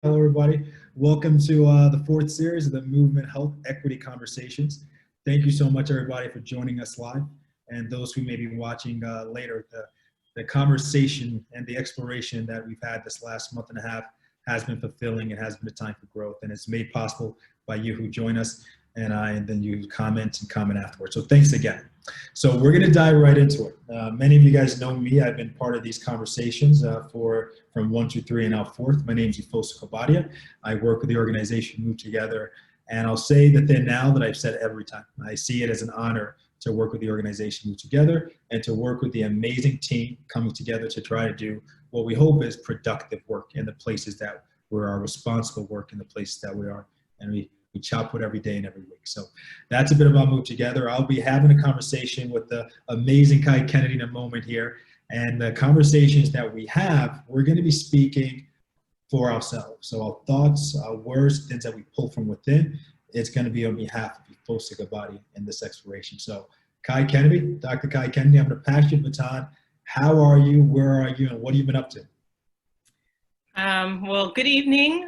Hello, everybody. Welcome to the fourth series of the Movement Health Equity Conversations. Thank you so much, everybody, for joining us live. And those who may be watching later, the conversation and the exploration that we've had this last month and a half has been fulfilling. It has been a time for growth, and it's made possible by you who join us, and then you comment afterwards. So thanks again. So we're going to dive right into it. Many of you guys know me. I've been part of these conversations from 1 to 3 and now 4th. My name is Efosa Guobadia. I work with the organization Move Together. And I'll say the thing now that I've said every time. I see it as an honor to work with the organization Move Together and to work with the amazing team coming together to try to do what we hope is productive work in the places that we are, responsible work in the places that we are. And we chop wood every day and every week. So that's a bit about Move Together. I'll be having a conversation with the amazing Kai Kennedy in a moment here. And the conversations that we have, we're going to be speaking for ourselves. So our thoughts, our words, things that we pull from within, it's going to be on behalf of Efosa Guobadia in this exploration. So Kai Kennedy, Dr. Kai Kennedy, I'm going to pass you the baton. How are you? Where are you? And what have you been up to? Well, good evening,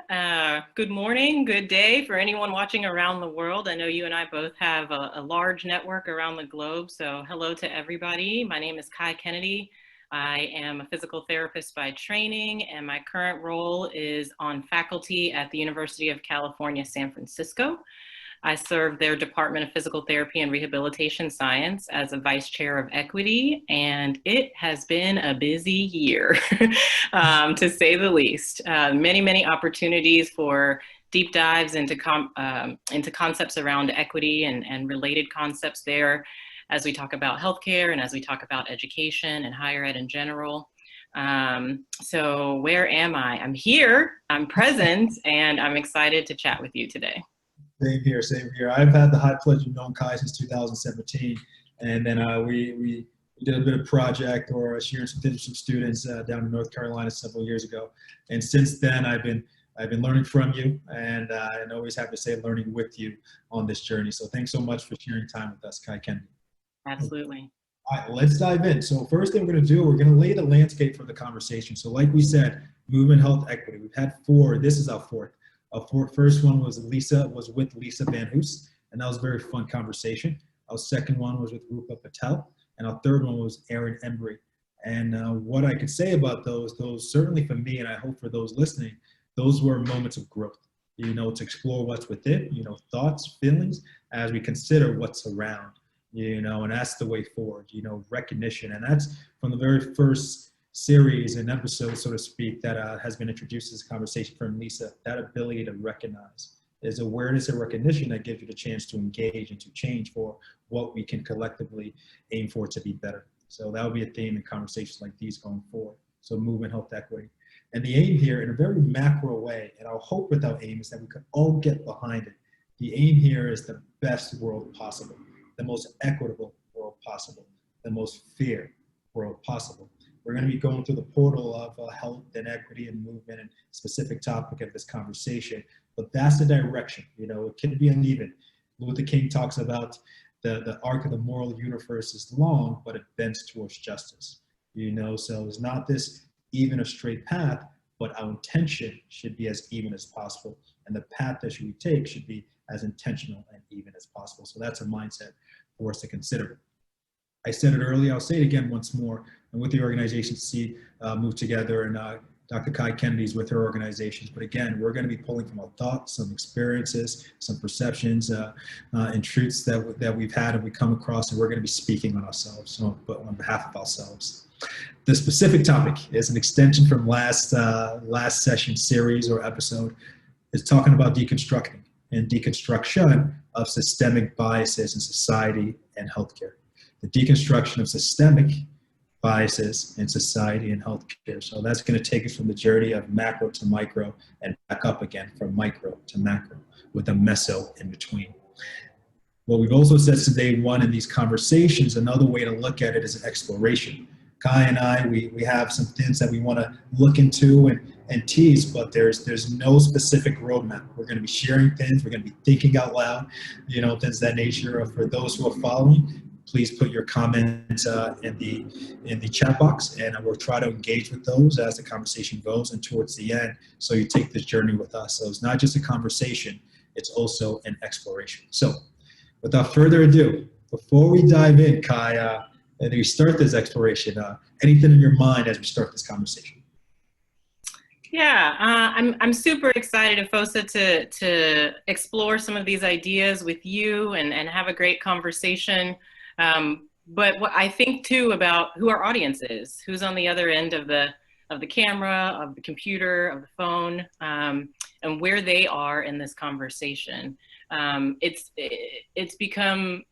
good morning, good day for anyone watching around the world. I know you and I both have a large network around the globe, so hello to everybody. My name is Kai Kennedy. I am a physical therapist by training, and my current role is on faculty at the University of California, San Francisco. I serve their Department of Physical Therapy and Rehabilitation Science as a Vice Chair of Equity, and it has been a busy year, to say the least. Many opportunities for deep dives into concepts around equity and related concepts there as we talk about healthcare and as we talk about education and higher ed in general. So where am I? I'm here, I'm present, and I'm excited to chat with you today. Same here, same here. I've had the high pleasure of knowing Kai since 2017, and then we did a bit of project or sharing some students down in North Carolina several years ago. And since then, I've been learning from you, and I always have to say learning with you on this journey. So thanks so much for sharing time with us, Kai Kennedy. Absolutely. All right, let's dive in. So first thing we're going to do, we're going to lay the landscape for the conversation. So like we said, movement, health, equity. We've had 4. This is our 4th. Our first one was with Lisa Van Hoos, and that was a very fun conversation. Our second one was with Rupa Patel, and our third one was Aaron Embry. And what I could say about those certainly for me, and I hope for those listening, those were moments of growth, to explore what's within, thoughts, feelings, as we consider what's around, and that's the way forward, recognition. And that's from the very first series and episode, so to speak, that has been introduced as a conversation from Lisa. That ability to recognize is awareness and recognition that gives you the chance to engage and to change for what we can collectively aim for to be better. So that will be a theme in conversations like these going forward. So movement, health, equity. And the aim here in a very macro way, and our hope with our aim is that we can all get behind it. The aim here is the best world possible, the most equitable world possible, the most fair world possible. We're going to be going through the portal of health and equity and movement and specific topic of this conversation, but that's the direction. It can be uneven. Luther King talks about the arc of the moral universe is long, but it bends towards justice. So it's not this even a straight path, but our intention should be as even as possible, and the path that we take should be as intentional and even as possible. So that's a mindset for us to consider. I said it earlier, I'll say it again once more. And with the organization Move Together, and Dr. Kai Kennedy's with her organizations. But again, we're going to be pulling from our thoughts, some experiences, some perceptions, and truths that we've had and we come across, and we're going to be speaking on ourselves, but on behalf of ourselves. The specific topic is an extension from last session series or episode. Is talking about deconstructing and deconstruction of systemic biases in society and healthcare. The deconstruction of systemic biases in society and healthcare. So that's going to take us from the journey of macro to micro and back up again from micro to macro with a meso in between. What we've also said since day one in these conversations, another way to look at it is an exploration. Kai and I, we have some things that we want to look into and tease, but there's no specific roadmap. We're going to be sharing things. We're going to be thinking out loud, things of that nature. For those who are following, please put your comments in the chat box, and we'll try to engage with those as the conversation goes and towards the end. So you take this journey with us. So it's not just a conversation; it's also an exploration. So, without further ado, before we dive in, Kai, and we start this exploration, anything in your mind as we start this conversation? Yeah, I'm super excited, Efosa, to explore some of these ideas with you and have a great conversation. But what I think too about who our audience is, who's on the other end of the camera, of the computer, of the phone, and where they are in this conversation. It's become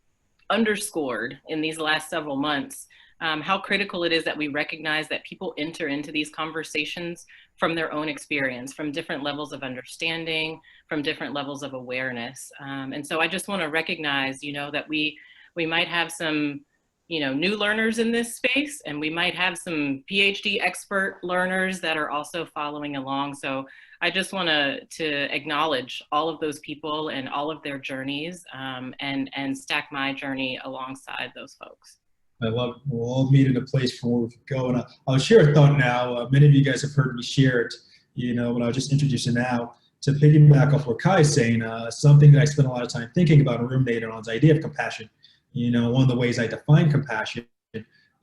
underscored in these last several months how critical it is that we recognize that people enter into these conversations from their own experience, from different levels of understanding, from different levels of awareness. And so I just want to recognize, that we might have some, new learners in this space, and we might have some PhD expert learners that are also following along. So I just want to acknowledge all of those people and all of their journeys, and stack my journey alongside those folks. I love it. We'll all meet in a place from where we go. And I'll share a thought now. Many of you guys have heard me share it, but I'll just introduce it now to piggyback off what Kai is saying, something that I spent a lot of time thinking about and ruminating on is the idea of compassion. One of the ways I define compassion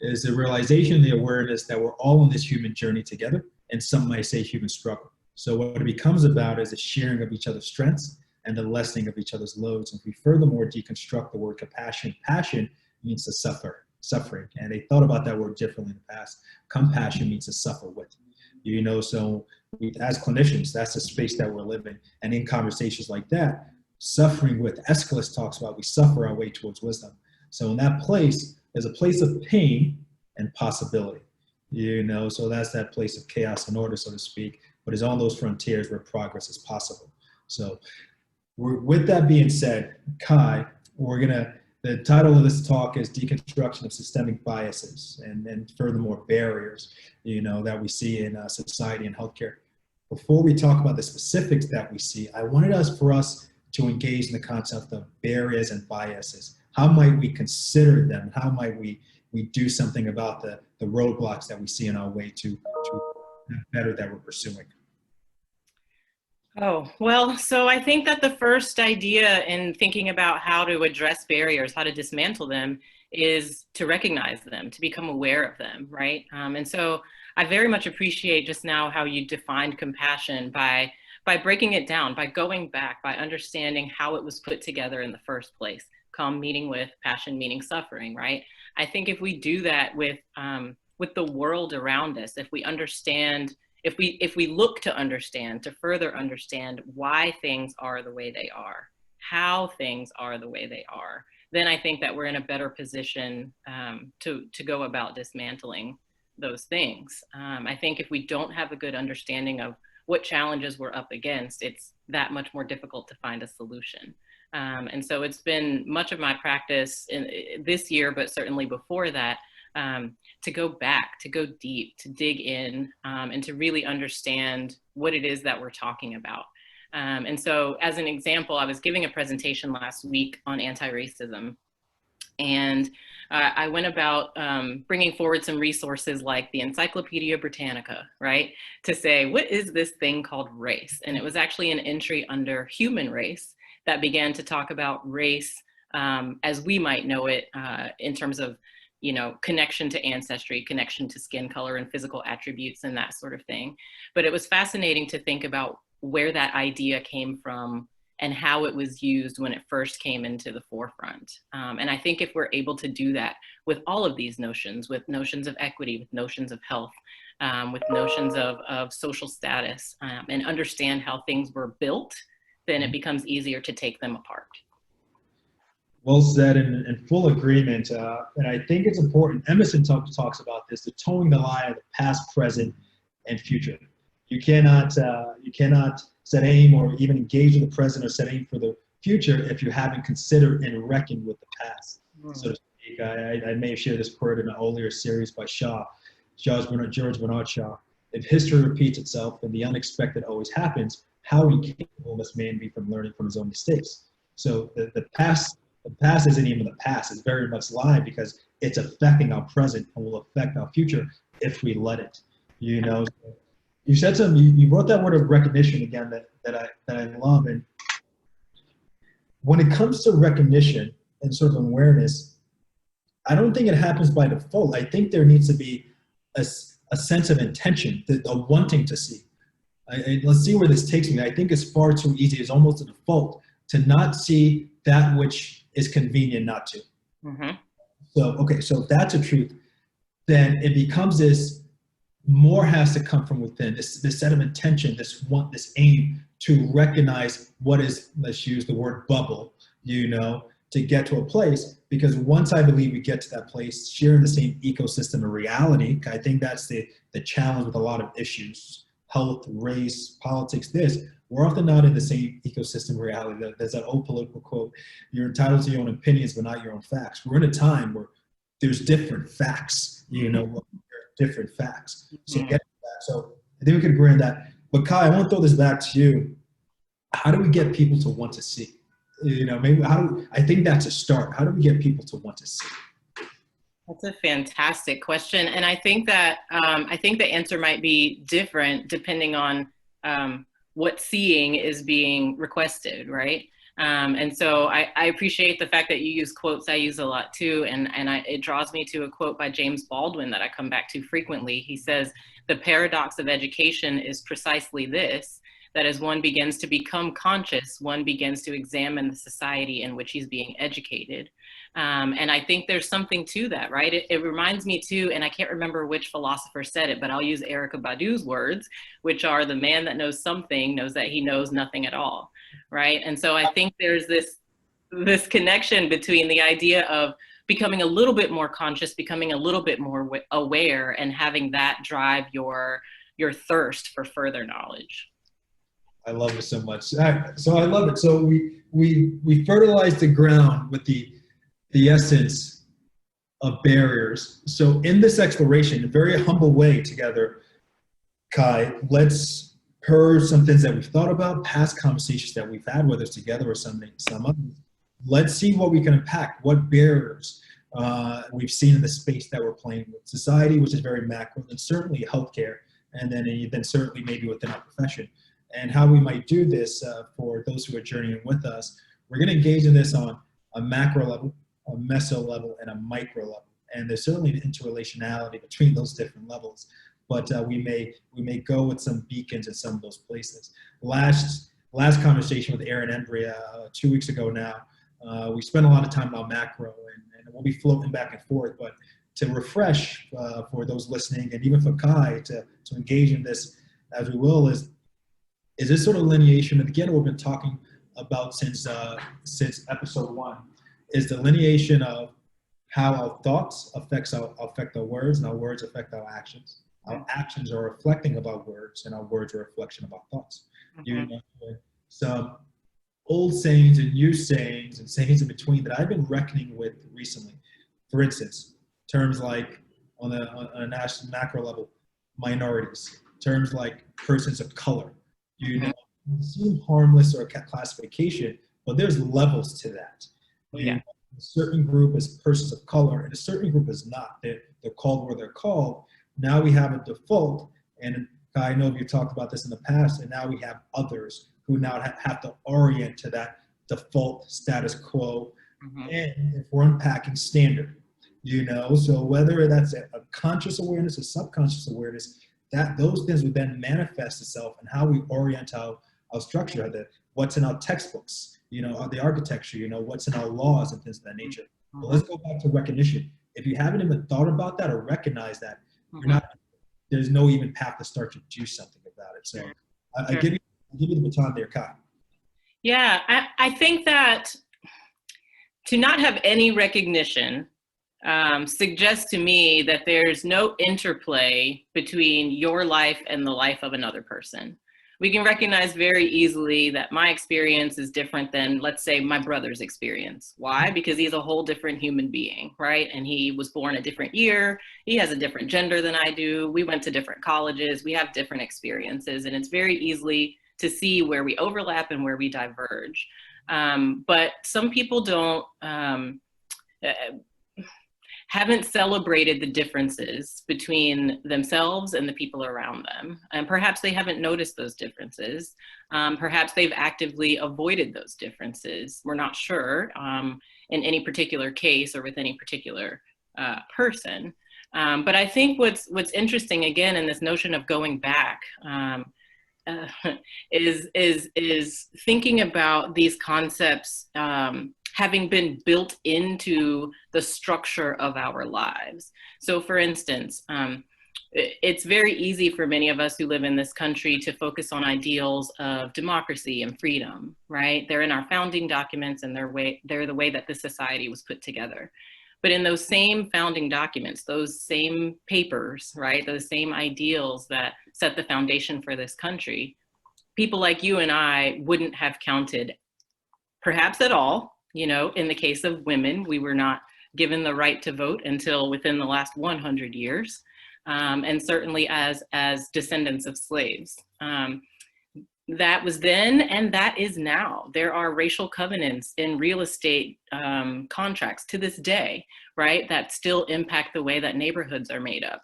is the realization, the awareness that we're all on this human journey together, and some might say human struggle. So what it becomes about is the sharing of each other's strengths and the lessening of each other's loads. And if we furthermore deconstruct the word compassion, passion means to suffering. And they thought about that word differently in the past. Compassion means to suffer with. So as clinicians, that's the space that we're living. And in conversations like that, suffering with, Aeschylus talks about, we suffer our way towards wisdom. So in that place, there's a place of pain and possibility. So that's that place of chaos and order, so to speak, but it's on those frontiers where progress is possible. So with that being said, Kai, the title of this talk is Deconstruction of Systemic Biases and furthermore barriers, that we see in society and healthcare. Before we talk about the specifics that we see, I wanted for us to engage in the concept of barriers and biases. How might we consider them? How might we do something about the roadblocks that we see in our way to better that we're pursuing? Oh, well, so I think that the first idea in thinking about how to address barriers, how to dismantle them, is to recognize them, to become aware of them, right? And so I very much appreciate just now how you defined compassion by breaking it down, by going back, by understanding how it was put together in the first place. Come meaning with, passion meaning suffering, right? I think if we do that with the world around us, if we understand, if we look to understand, to further understand why things are the way they are, how things are the way they are, then I think that we're in a better position to go about dismantling those things. I think if we don't have a good understanding of what challenges we're up against, it's that much more difficult to find a solution. And so it's been much of my practice this year, but certainly before that, to go back, to go deep, to dig in, and to really understand what it is that we're talking about. And so as an example, I was giving a presentation last week on anti-racism, and I went about bringing forward some resources like the Encyclopedia Britannica, right? To say, what is this thing called race? And it was actually an entry under human race that began to talk about race as we might know it in terms of, connection to ancestry, connection to skin color and physical attributes and that sort of thing. But it was fascinating to think about where that idea came from and how it was used when it first came into the forefront. And I think if we're able to do that with all of these notions, with notions of equity, with notions of health, with notions of social status, and understand how things were built, then it becomes easier to take them apart. Well said, and in full agreement. And I think it's important. Emerson talks about this: the towing the line of the past, present, and future. You cannot set aim or even engage in the present or set aim for the future if you haven't considered and reckoned with the past. So to speak, I may have shared this quote in an earlier series by George Bernard Shaw. If history repeats itself and the unexpected always happens, how incapable must man be from learning from his own mistakes? So the past the past isn't even the past. It's very much live because it's affecting our present and will affect our future if we let it. You know, you said something. You brought that word of recognition again that I love. And when it comes to recognition and sort of awareness, I don't think it happens by default. I think there needs to be a sense of intention, a wanting to see. Let's see where this takes me. I think it's far too easy. It's almost a default to not see that which is convenient not to. Mm-hmm. So, okay, so if that's a truth, then it becomes this more has to come from within, this set of intention, this want, this aim to recognize what is, let's use the word bubble, you know, to get to a place. Because once I believe we get to that place, sharing the same ecosystem of reality, I think that's the challenge with a lot of issues, health, race, politics, we're often not in the same ecosystem reality. There's that old political quote, you're entitled to your own opinions, but not your own facts. We're in a time where there's different facts, you know, different facts. So get that. So I think we could agree on that. But Kai, I want to throw this back to you. How do we get people to want to see? You know, maybe I think that's a start. How do we get people to want to see? That's a fantastic question. And I think that, the answer might be different depending on what seeing is being requested, right? And so I appreciate the fact that you use quotes. I use a lot too. And it draws me to a quote by James Baldwin that I come back to frequently. He says, "The paradox of education is precisely this, that as one begins to become conscious, one begins to examine the society in which he's being educated." And I think there's something to that, right? It reminds me too, and I can't remember which philosopher said it, but I'll use Erykah Badu's words, which are, "The man that knows something knows that he knows nothing at all," right? And so I think there's this connection between the idea of becoming a little bit more conscious, becoming a little bit more aware, and having that drive your thirst for further knowledge. I love it so much. So I love it. So we fertilize the ground with the essence of barriers. So in this exploration, in a very humble way together, Kai, let's per some things that we've thought about, past conversations that we've had, whether it's together or some others. Let's see what we can unpack, what barriers we've seen in the space that we're playing with. Society, which is very macro, and certainly healthcare, and then certainly maybe within our profession. And how we might do this for those who are journeying with us. We're going to engage in this on a macro level, a meso level, and a micro level. And there's certainly an interrelationality between those different levels. But we may go with some beacons in some of those places. Last conversation with Aaron Embria 2 weeks ago now, we spent a lot of time on macro, and we'll be floating back and forth. But to refresh for those listening, and even for Kai to engage in this as we will, is this sort of lineation, and again, we've been talking about since episode 1, is the lineation of how our thoughts affect our words, and our words affect our actions. Our actions are reflecting of our words, and our words are a reflection of our thoughts. You know, some old sayings and new sayings and sayings in between that I've been reckoning with recently. For instance, terms like on a national macro level, minorities, terms like persons of color. You know, it seems harmless or a classification, but there's levels to that. A certain group is persons of color, and a certain group is not. They're called where they're called. Now we have a default, and I know you talked about this in the past, and now we have others who now have to orient to that default status quo. And if we're unpacking standard, you know, so whether that's a conscious awareness or subconscious awareness, that those things would then manifest itself in how we orient our structure, what's in our textbooks, you know, the architecture, you know, what's in our laws and things of that nature. But let's go back to recognition. If you haven't even thought about that or recognized that, there's no even path to start to do something about it. So I give you the baton there, Kai. Yeah, I think that to not have any recognition suggests to me that there's no interplay between your life and the life of another person. We can recognize very easily that my experience is different than, let's say, my brother's experience. Why? Because he's a whole different human being, right? And he was born a different year. He has a different gender than I do. We went to different colleges. We have different experiences. And it's very easily to see where we overlap and where we diverge. But some people haven't celebrated the differences between themselves and the people around them. And perhaps they haven't noticed those differences. Perhaps they've actively avoided those differences. We're not sure in any particular case or with any particular person. But I think what's interesting, again, in this notion of going back is thinking about these concepts having been built into the structure of our lives. So for instance, it's very easy for many of us who live in this country to focus on ideals of democracy and freedom, right? They're in our founding documents, and they're the way that this society was put together. But in those same founding documents, those same papers, right, those same ideals that set the foundation for this country, people like you and I wouldn't have counted perhaps at all. You know, in the case of women, we were not given the right to vote until within the last 100 years, and certainly as descendants of slaves. That was then, and that is now. There are racial covenants in real estate contracts to this day, right, that still impact the way that neighborhoods are made up.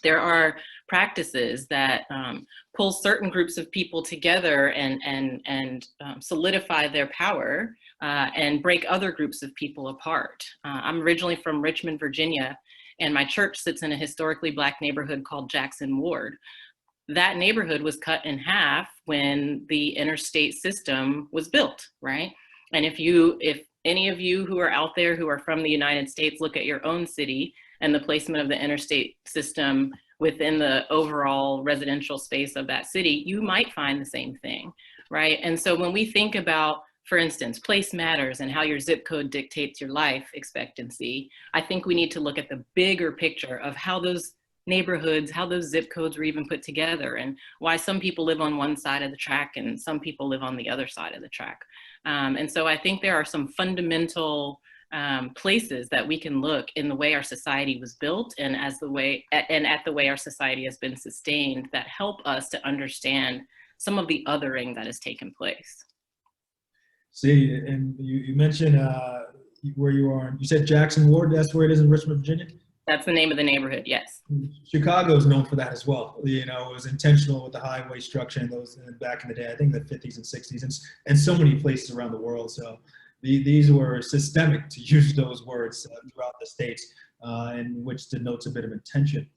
There are practices that pull certain groups of people together and solidify their power and break other groups of people apart. I'm originally from Richmond, Virginia, and my church sits in a historically Black neighborhood called Jackson Ward. That neighborhood was cut in half when the interstate system was built, right? And if any of you who are out there who are from the United States look at your own city and the placement of the interstate system within the overall residential space of that city, you might find the same thing, right? And so when we think about, for instance, place matters and how your zip code dictates your life expectancy, I think we need to look at the bigger picture of how those neighborhoods, how those zip codes were even put together, and why some people live on one side of the track and some people live on the other side of the track. And so I think there are some fundamental places that we can look in the way our society was built and at the way our society has been sustained that help us to understand some of the othering that has taken place. See, and you mentioned where you are. You said Jackson Ward. That's where it is in Richmond, Virginia. That's the name of the neighborhood. Yes. Chicago is known for that as well. You know, it was intentional with the highway structure and those back in the day. I think the 50s and 60s, and so many places around the world. So these were systemic, to use those words, throughout the states, in which denotes a bit of intention.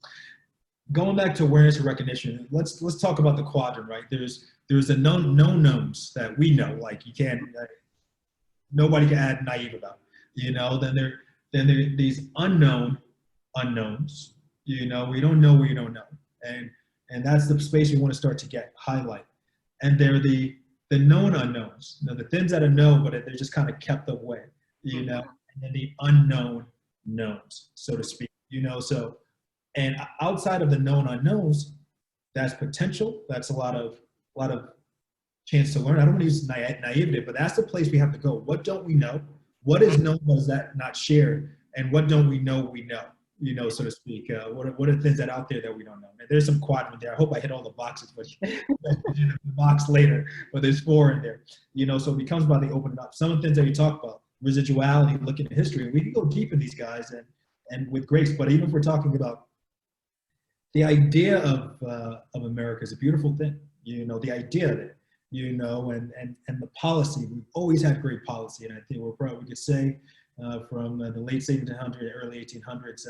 Going back to awareness and recognition, let's talk about the quadrant, right? There's the known knowns that we know, like you can't, nobody can add naive about. You know, then there are these unknowns. You know, we don't know what you don't know, and that's the space we want to start to highlight. And they're the known unknowns, you know, the things that are known, but they're just kind of kept away, you know, and then the unknown knowns, so to speak, you know. So, and outside of the known unknowns, that's potential. That's a lot of chance to learn. I don't want to use naivety, but that's the place we have to go. What don't we know? What is known, what is that not shared? And what don't we know, you know, so to speak. What are things that out there that we don't know? And there's some quadrant there. I hope I hit all the boxes, but the box later, but there's 4 in there. You know, so it becomes about the opening up. Some of the things that we talk about, residuality, looking at history, we can go deep in these guys and with grace. But even if we're talking about the idea of America is a beautiful thing, you know, the idea of it, you know, and the policy. We've always had great policy, and I think we could say from the late 1700s, early 1800s,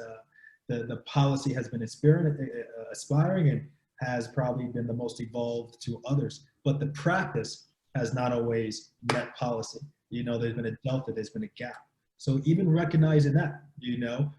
the policy has been aspiring and has probably been the most evolved to others. But the practice has not always met policy. You know, there's been a delta, there's been a gap. So even recognizing that, you know,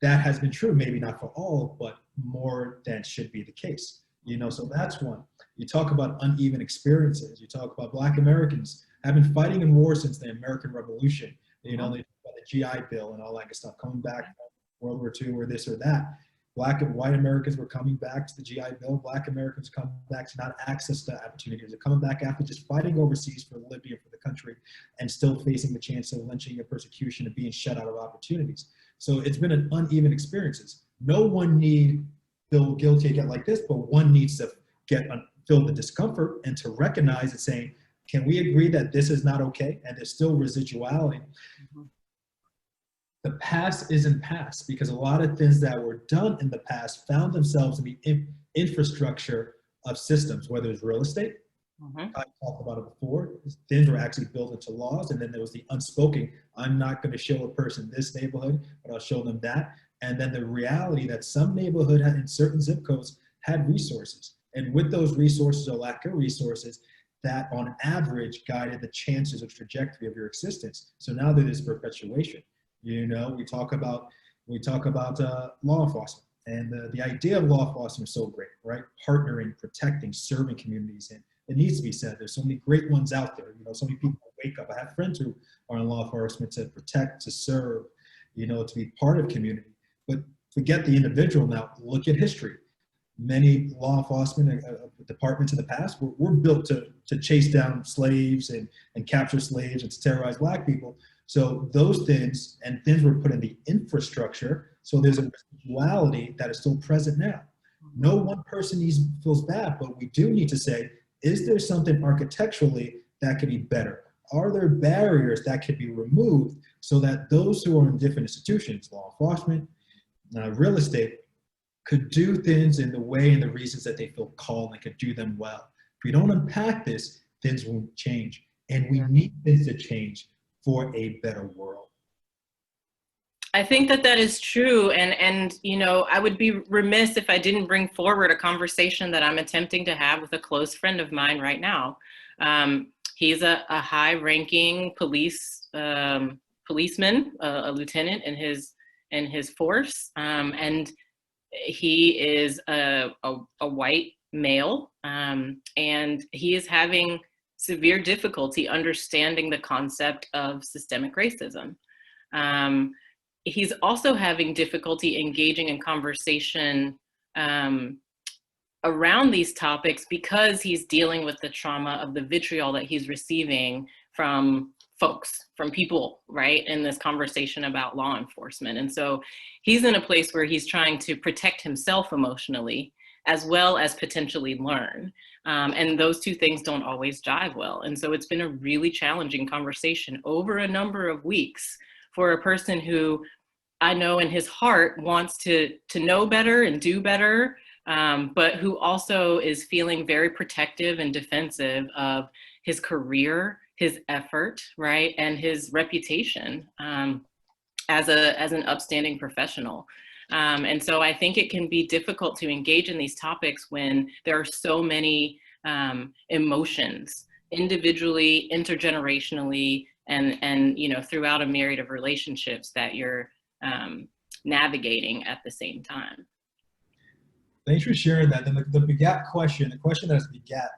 that has been true, maybe not for all, but more than should be the case. You know, so that's one. You talk about uneven experiences. You talk about Black Americans have been fighting in war since the American Revolution. You know, they talk about the GI Bill and all that good stuff, coming back from World War II or this or that. Black and white Americans were coming back to the GI Bill. Black Americans come back to not access to opportunities. They're coming back after just fighting overseas for liberty and for the country and still facing the chance of lynching and persecution and being shut out of opportunities. So it's been an uneven experiences. No one need feel guilty again like this, but one needs to feel the discomfort and to recognize and saying, Can we agree that this is not okay and there's still residuality? The past isn't past, because a lot of things that were done in the past found themselves in the infrastructure of systems, whether it's real estate. I talked about it before. Things were actually built into laws, and then there was the unspoken. I'm not going to show a person this neighborhood, but I'll show them that. And then the reality that some neighborhood in certain zip codes had resources, and with those resources or lack of resources, that on average guided the chances or trajectory of your existence. So now there is perpetuation. You know, we talk about law enforcement, and the idea of law enforcement is so great, right? Partnering, protecting, serving communities, and it needs to be said. There's so many great ones out there. You know, so many people wake up. I have friends who are in law enforcement to protect, to serve, you know, to be part of community. But forget the individual now. Look at history. Many law enforcement departments in the past were built to chase down slaves and capture slaves and to terrorize Black people. So those things were put in the infrastructure. So there's a residuality that is still present now. No one person feels bad, but we do need to say, is there something architecturally that could be better? Are there barriers that could be removed so that those who are in different institutions, law enforcement, real estate, could do things in the way and the reasons that they feel called and could do them well? If we don't unpack this, things won't change. And we need things to change for a better world. I think that is true. And, you know, I would be remiss if I didn't bring forward a conversation that I'm attempting to have with a close friend of mine right now. He's a high-ranking policeman, a lieutenant in his force, and he is a white male, and he is having severe difficulty understanding the concept of systemic racism. He's also having difficulty engaging in conversation around these topics because he's dealing with the trauma of the vitriol that he's receiving from folks, from people, right, in this conversation about law enforcement. And so he's in a place where he's trying to protect himself emotionally as well as potentially learn. And those two things don't always jive well. And so it's been a really challenging conversation over a number of weeks for a person who I know in his heart wants to know better and do better, but who also is feeling very protective and defensive of his career, his effort, right, and his reputation as an upstanding professional. And so I think it can be difficult to engage in these topics when there are so many emotions, individually, intergenerationally, and you know, throughout a myriad of relationships that you're navigating at the same time. Thanks for sharing that. And the begat question, the question that's begat,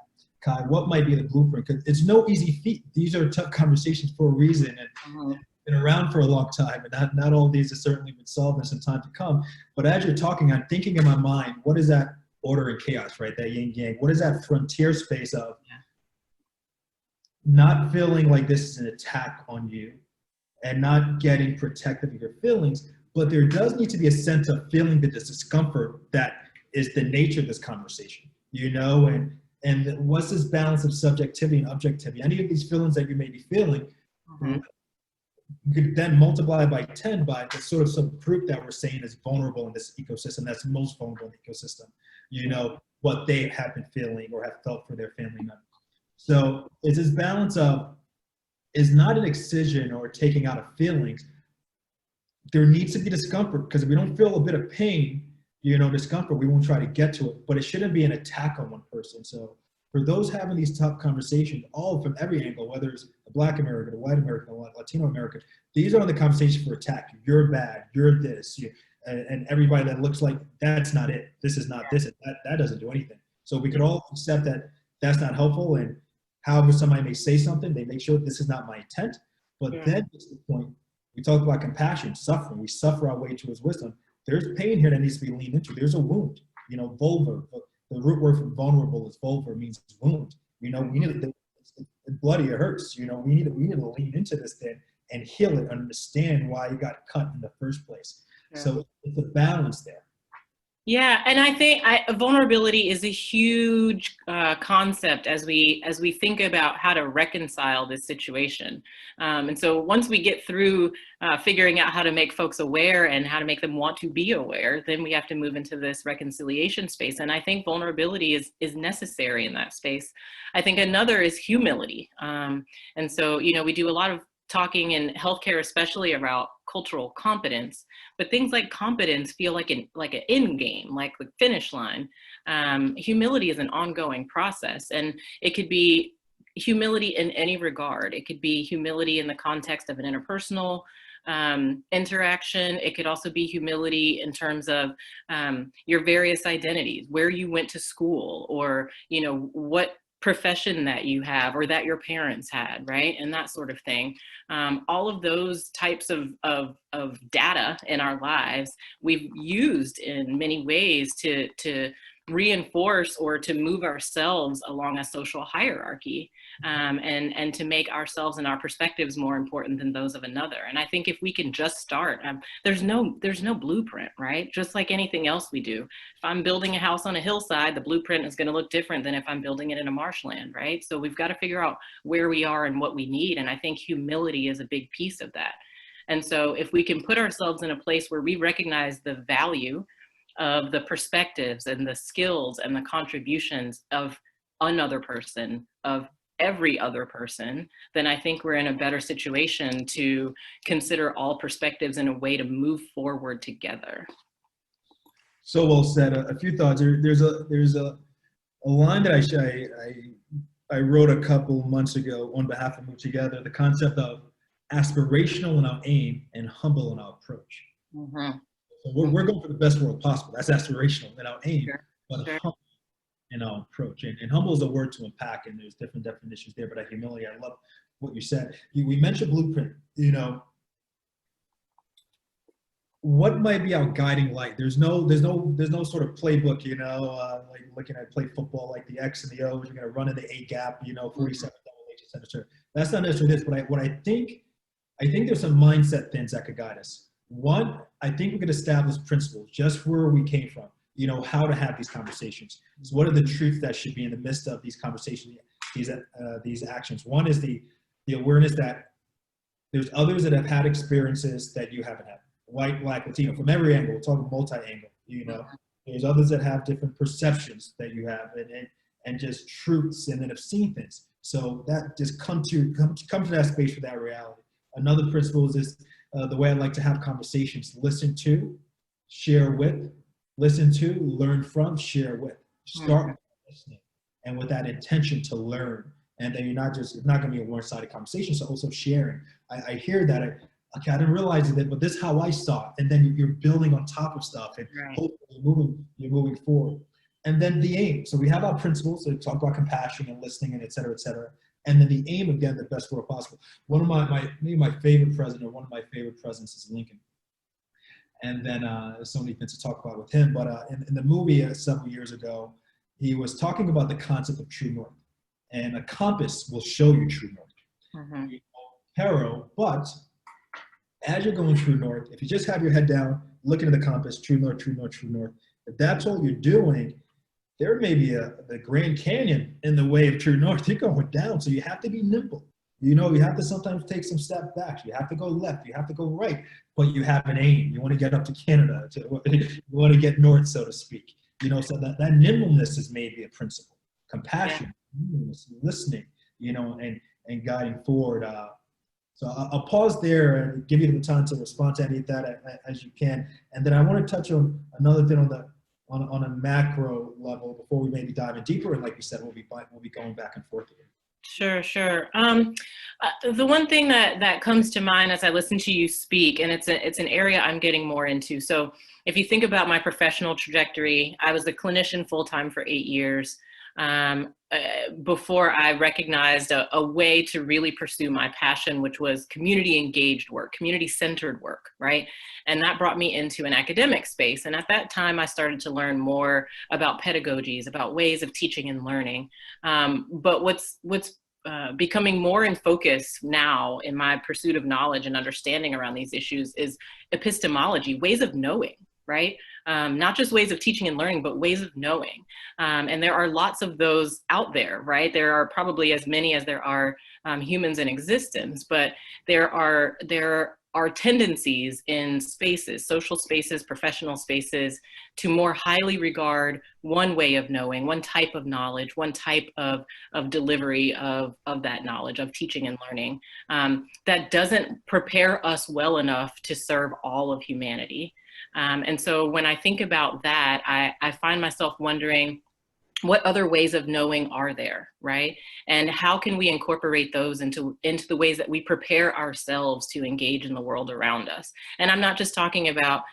Kai, what might be the blueprint? Because it's no easy feat. These are tough conversations for a reason, and been around for a long time, and not all of these have certainly been solved in some time to come. But as you're talking, I'm thinking in my mind, what is that order and chaos, right? That yin yang. What is that frontier space of not feeling like this is an attack on you and not getting protective of your feelings, but there does need to be a sense of feeling the discomfort that is the nature of this conversation, you know, and what's this balance of subjectivity and objectivity? Any of these feelings that you may be feeling, you could then multiply by 10 by the sort of some group that we're saying is vulnerable in this ecosystem, that's most vulnerable in the ecosystem, you know, what they have been feeling or have felt for their family members. So it's this balance of, is not an excision or taking out of feelings. There needs to be discomfort, because if we don't feel a bit of pain, you know, discomfort, we won't try to get to it, but it shouldn't be an attack on one person. So for those having these tough conversations, all from every angle, whether it's a Black American, a white American, a Latino American, these are the conversations for attack. You're bad, you're this, and everybody that looks like that's not it. This is not this, that doesn't do anything. So we could all accept that that's not helpful, and however somebody may say something, they make sure this is not my intent. But then it's the point, we talk about compassion, suffering, we suffer our way to his wisdom. There's pain here that needs to be leaned into. There's a wound, you know, vulva. The root word for vulnerable is vulva, means wound. You know, we need it's bloody, it hurts. You know, we need to lean into this thing and heal it, understand why you got cut in the first place. So it's a balance there. Yeah, and I think vulnerability is a huge concept as we think about how to reconcile this situation. And so once we get through figuring out how to make folks aware and how to make them want to be aware, then we have to move into this reconciliation space. And I think vulnerability is necessary in that space. I think another is humility. And so, you know, we do a lot of talking in healthcare, especially about cultural competence, but things like competence feel like an end game, like the finish line. Humility is an ongoing process, and it could be humility in any regard. It could be humility in the context of an interpersonal interaction. It could also be humility in terms of your various identities, where you went to school, or, you know, what profession that you have or that your parents had, right? And that sort of thing. All of those types of data in our lives, we've used in many ways to reinforce or to move ourselves along a social hierarchy, and to make ourselves and our perspectives more important than those of another. And I think if we can just start, there's no blueprint, right? Just like anything else we do. If I'm building a house on a hillside, the blueprint is going to look different than if I'm building it in a marshland, right? So we've got to figure out where we are and what we need. And I think humility is a big piece of that. And so if we can put ourselves in a place where we recognize the value of the perspectives and the skills and the contributions of another person, of every other person, then I think we're in a better situation to consider all perspectives in a way to move forward together. So well said. A few thoughts. There's a line that I wrote a couple months ago on behalf of Move Together. The concept of aspirational in our aim and humble in our approach. Mm-hmm. So we're going for the best world possible. That's aspirational in our aim, Sure. but Sure. humble in our approach. And humble is a word to unpack, and there's different definitions there. But at humility, I love what you said. We mentioned blueprint. You know, what might be our guiding light? There's no sort of playbook. You know, like looking at play football, like the X and the O's. You're going to run in the A gap. You know, 47 double H, etc. That's not necessarily this. But what I think there's some mindset things that could guide us. One, I think we could establish principles just where we came from, you know, how to have these conversations. So what are the truths that should be in the midst of these conversations, these actions? One is the awareness that there's others that have had experiences that you haven't had. White, Black, Latino, from every angle. We're talking multi-angle, you know. There's others that have different perceptions that you have, and just truths, and then have seen things. So that just come to that space for that reality. Another principle is the way I like to have conversations: listen to, share with, listen to, learn from, share with. Start with listening, and with that intention to learn. And then it's not going to be a one-sided conversation. So also sharing. I hear that. Okay, I didn't realize it, but this is how I saw it. And then you're building on top of stuff, and Right. hopefully you're moving forward. And then the aim. So we have our principles. So we talk about compassion and listening, and et cetera, et cetera. And then the aim, again, the best world possible. One of my favorite president, or one of my favorite presidents, is Lincoln. And then there's so many things to talk about with him. But in the movie several years ago, he was talking about the concept of true north. And a compass will show you true north. Mm-hmm. Arrow, but as you're going true north, if you just have your head down, looking at the compass, true north, true north, true north, if that's all you're doing, there may be the Grand Canyon in the way of true north. You're going down, so you have to be nimble. You know, you have to sometimes take some steps back. You have to go left. You have to go right, but you have an aim. You want to get up to Canada. You want to get north, so to speak. You know, so that nimbleness is maybe a principle. Compassion, listening, you know, and guiding forward. So I'll pause there and give you the time to respond to any of that as you can. And then I want to touch on another thing on a macro level before we maybe dive in deeper. And like you said, we'll be going back and forth again. Sure. The one thing that comes to mind as I listen to you speak, and it's an area I'm getting more into. So if you think about my professional trajectory, I was a clinician full-time for 8 years. Before I recognized a way to really pursue my passion, which was community engaged work, community centered work, right? And that brought me into an academic space. And at that time, I started to learn more about pedagogies, about ways of teaching and learning. But what's becoming more in focus now in my pursuit of knowledge and understanding around these issues is epistemology, ways of knowing, right? not just ways of teaching and learning, but ways of knowing. And there are lots of those out there, right? There are probably as many as there are humans in existence, but there are tendencies in spaces, social spaces, professional spaces, to more highly regard one way of knowing, one type of knowledge, one type of delivery of that knowledge, of teaching and learning, that doesn't prepare us well enough to serve all of humanity. And so when I think about that, I find myself wondering, what other ways of knowing are there, right? And how can we incorporate those into the ways that we prepare ourselves to engage in the world around us? And I'm not just talking about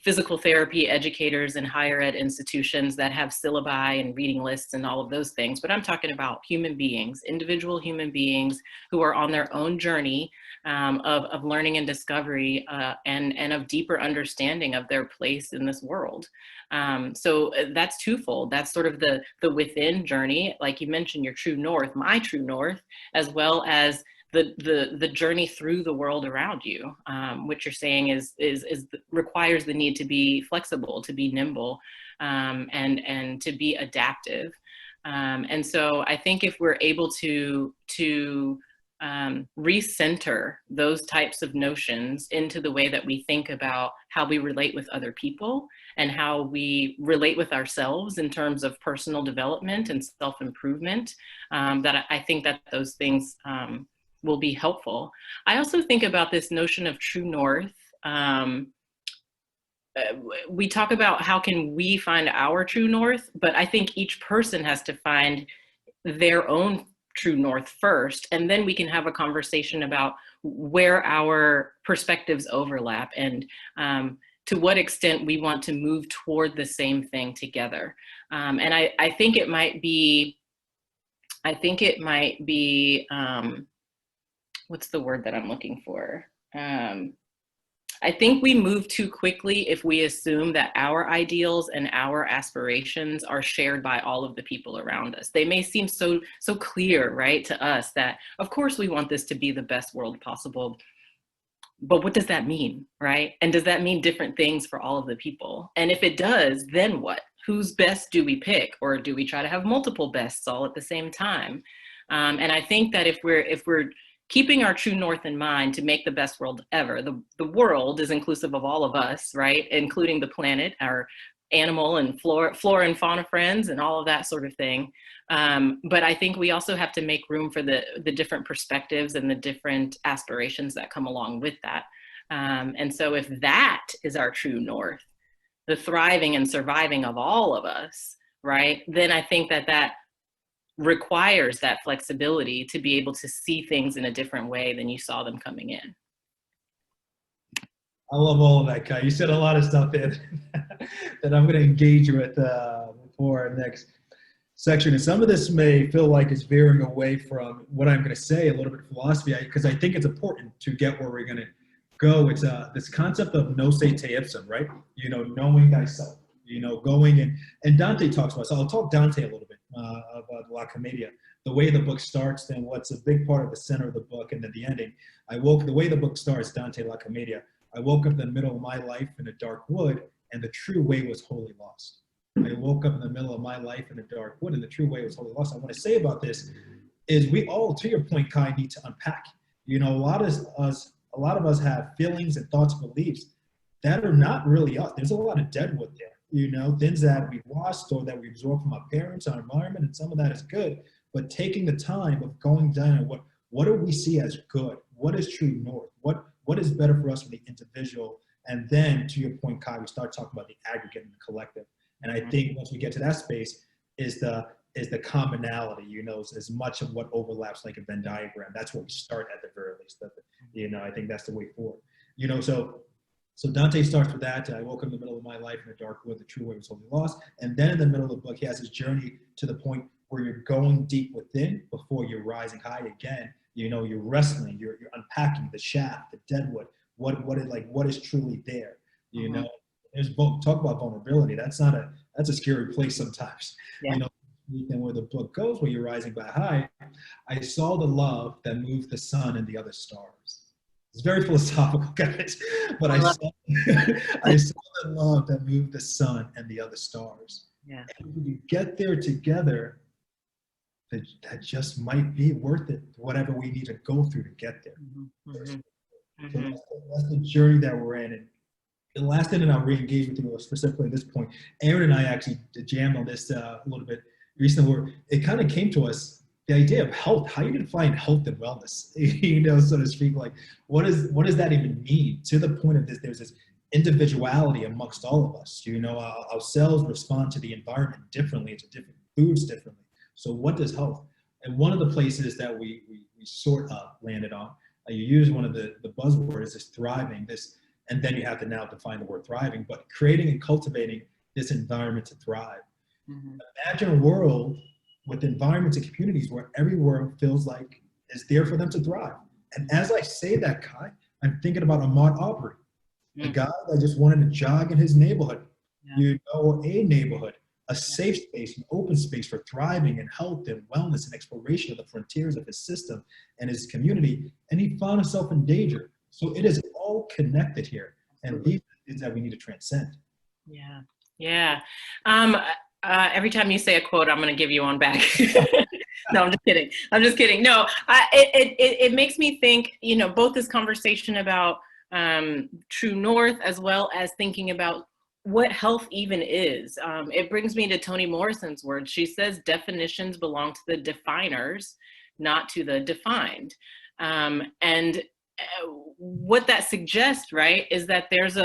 physical therapy educators in higher ed institutions that have syllabi and reading lists and all of those things, but I'm talking about human beings, individual human beings who are on their own journey of learning and discovery and of deeper understanding of their place in this world. So that's twofold. That's sort of the within journey, like you mentioned, your true north, my true north, as well as the journey through the world around you. What you're saying is requires the need to be flexible, to be nimble, and to be adaptive. And so I think if we're able to recenter those types of notions into the way that we think about how we relate with other people and how we relate with ourselves in terms of personal development and self-improvement, that I think that those things will be helpful. I also think about this notion of true north. We talk about how can we find our true north, but I think each person has to find their own true north first, and then we can have a conversation about where our perspectives overlap and to what extent we want to move toward the same thing together. And I think it might be, what's the word that I'm looking for? I think we move too quickly if we assume that our ideals and our aspirations are shared by all of the people around us. They may seem so clear, right, to us that, of course, we want this to be the best world possible. But what does that mean, right? And does that mean different things for all of the people? And if it does, then what? Whose best do we pick? Or do we try to have multiple bests all at the same time? And I think that if we're keeping our true north in mind to make the best world ever, the world is inclusive of all of us, right? Including the planet, our animal and flora and fauna friends and all of that sort of thing. But I think we also have to make room for the different perspectives and the different aspirations that come along with that. And so if that is our true north, the thriving and surviving of all of us, right? Then I think that requires that flexibility to be able to see things in a different way than you saw them coming in. I love all of that, Kai. You said a lot of stuff in that I'm going to engage with for our next section. And some of this may feel like it's veering away from what I'm going to say, a little bit of philosophy, because I think it's important to get where we're going to go. It's this concept of nose te ipsum, right? You know, knowing thyself, you know, going and Dante talks about, so I'll talk Dante a little bit about La Commedia, the way the book starts and what's a big part of the center of the book and then the ending. The way the book starts, Dante La Commedia, I woke up in the middle of my life in a dark wood and the true way was wholly lost. I woke up in the middle of my life in a dark wood and the true way was wholly lost. I want to say about this is we all, to your point, Kai, need to unpack. You know, a lot of us have feelings and thoughts and beliefs that are not really us. There's a lot of deadwood there. You know, things that we've lost or that we absorb from our parents, our environment, and some of that is good. But taking the time of going down and what do we see as good? What is true north? What is better for us for the individual? And then, to your point, Kai, we start talking about the aggregate and the collective. And I think once we get to that space, is the commonality. You know, as much of what overlaps like a Venn diagram. That's where we start at the very least. You know, I think that's the way forward. You know, So Dante starts with that. I woke up in the middle of my life in a dark wood. The true way was wholly lost. And then in the middle of the book, he has his journey to the point where you're going deep within before you're rising high again. You know, you're wrestling, you're unpacking the shaft, the deadwood. What is truly there? You know, talk about vulnerability. That's a scary place sometimes. Yeah. You know, and where the book goes, where you're rising back high, I saw the love that moved the sun and the other stars. It's very philosophical, guys, but I I love saw, I saw the love that moved the sun and the other stars. it. Yeah. And when you get there together, that just might be worth it, whatever we need to go through to get there. So that's the journey that we're in. And the last thing that I'll re-engage with you specifically at this point, Aaron and I actually jammed on this a little bit recently, where it kind of came to us, the idea of health. How you define health and wellness, so to speak. Like, what does that even mean? To the point of this, there's this individuality amongst all of us. Our cells respond to the environment differently, to different foods differently. So what does health? And one of the places that we sort of landed on, you use one of the buzzwords is thriving. And then you have to now define the word thriving, but creating and cultivating this environment to thrive. Imagine a world with environments and communities where everyone feels like it's there for them to thrive. And as I say that, Kai, I'm thinking about Ahmaud Arbery, the guy that just wanted to jog in his neighborhood, or a neighborhood, a safe space, an open space for thriving and health and wellness and exploration of the frontiers of his system and his community. And he found himself in danger. So it is all connected here. And these are things that we need to transcend. Yeah. Yeah. Every time you say a quote, I'm going to give you one back. No, I'm just kidding. I'm just kidding. No, it makes me think, both this conversation about true north, as well as thinking about what health even is. It brings me to Toni Morrison's words. She says definitions belong to the definers, not to the defined. And what that suggests, right, is that there's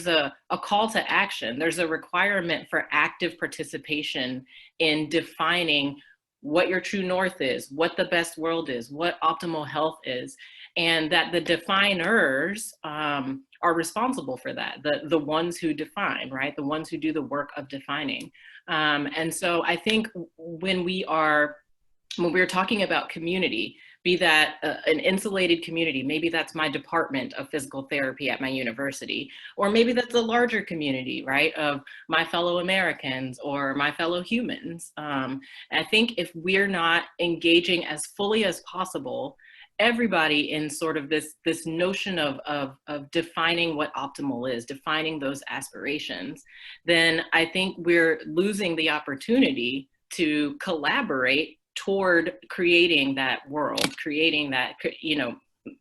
a call to action. There's a requirement for active participation in defining what your true north is, what the best world is, what optimal health is, and that the definers are responsible for that, the ones who define, right, the ones who do the work of defining. And so I think when we're talking about community, be that an insulated community, maybe that's my department of physical therapy at my university, or maybe that's a larger community, right, of my fellow Americans or my fellow humans. I think if we're not engaging as fully as possible, everybody in sort of this notion of defining what optimal is, defining those aspirations, then I think we're losing the opportunity to collaborate toward creating that world, creating that,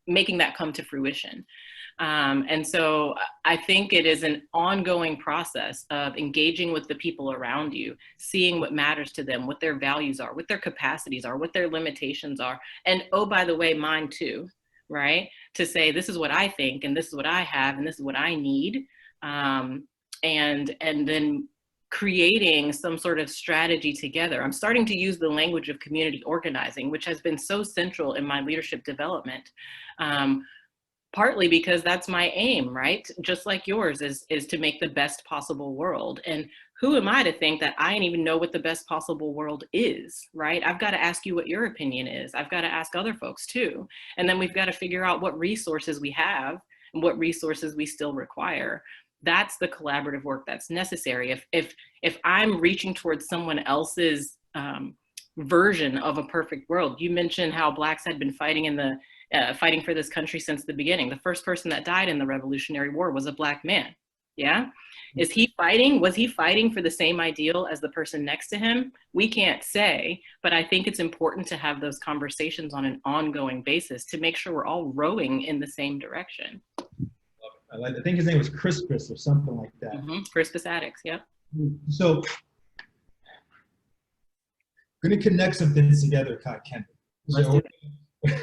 making that come to fruition. And so I think it is an ongoing process of engaging with the people around you, seeing what matters to them, what their values are, what their capacities are, what their limitations are. And oh, by the way, mine too, right? To say, this is what I think, and this is what I have, and this is what I need. And then creating some sort of strategy together. I'm starting to use the language of community organizing, which has been so central in my leadership development, partly because that's my aim, right? Just like yours is to make the best possible world. And who am I to think that I don't even know what the best possible world is, right? I've got to ask you what your opinion is. I've got to ask other folks too. And then we've got to figure out what resources we have and what resources we still require. That's the collaborative work that's necessary. If I'm reaching towards someone else's version of a perfect world, you mentioned how Blacks had been fighting fighting for this country since the beginning. The first person that died in the Revolutionary War was a Black man. Yeah. Was he fighting for the same ideal as the person next to him? We can't say, but I think it's important to have those conversations on an ongoing basis to make sure we're all rowing in the same direction. I think his name was Crispus or something like that. Crispus Attucks, yeah. So, we're going to connect some things together, Kai Kennedy. So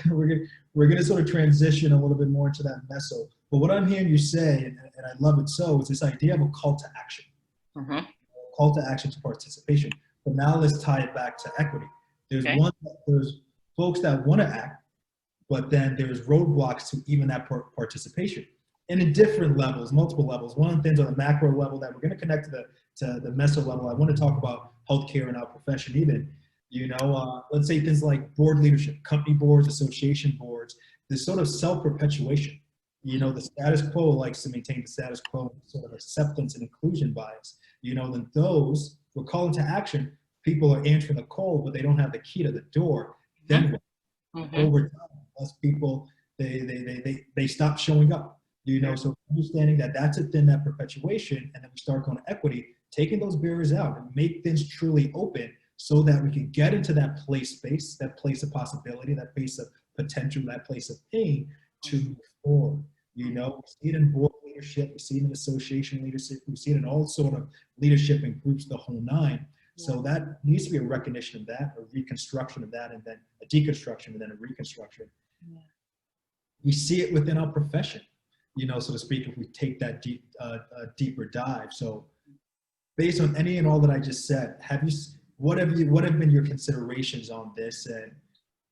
we're going to sort of transition a little bit more into that meso. But what I'm hearing you say, and I love it so, is this idea of a call to action. Call to action to participation. But now let's tie it back to equity. There's folks that want to act, but then there's roadblocks to even that participation. And in different levels, multiple levels. One of the things on the macro level that we're going to connect to the meso level, I want to talk about healthcare in our profession even. Let's say things like board leadership, company boards, association boards, this sort of self-perpetuation. The status quo likes to maintain the status quo, sort of acceptance and inclusion bias. Then those we're calling to action, people are answering the call, but they don't have the key to the door. Then over time, less people they stop showing up, you know. So understanding that that's within that perpetuation, and then we start going to equity, taking those barriers out and make things truly open so that we can get into that space, that place of possibility, that place of potential, that place of pain to move forward. You know, we see it in board leadership, we see it in association leadership, we see it in all sort of leadership and groups, the whole nine. So that needs to be a recognition of that, a reconstruction of that, and then a deconstruction, and then a reconstruction. Yeah. We see it within our profession, you know, so to speak, if we take that deeper dive. So based on any and all that I just said, what have been your considerations on this,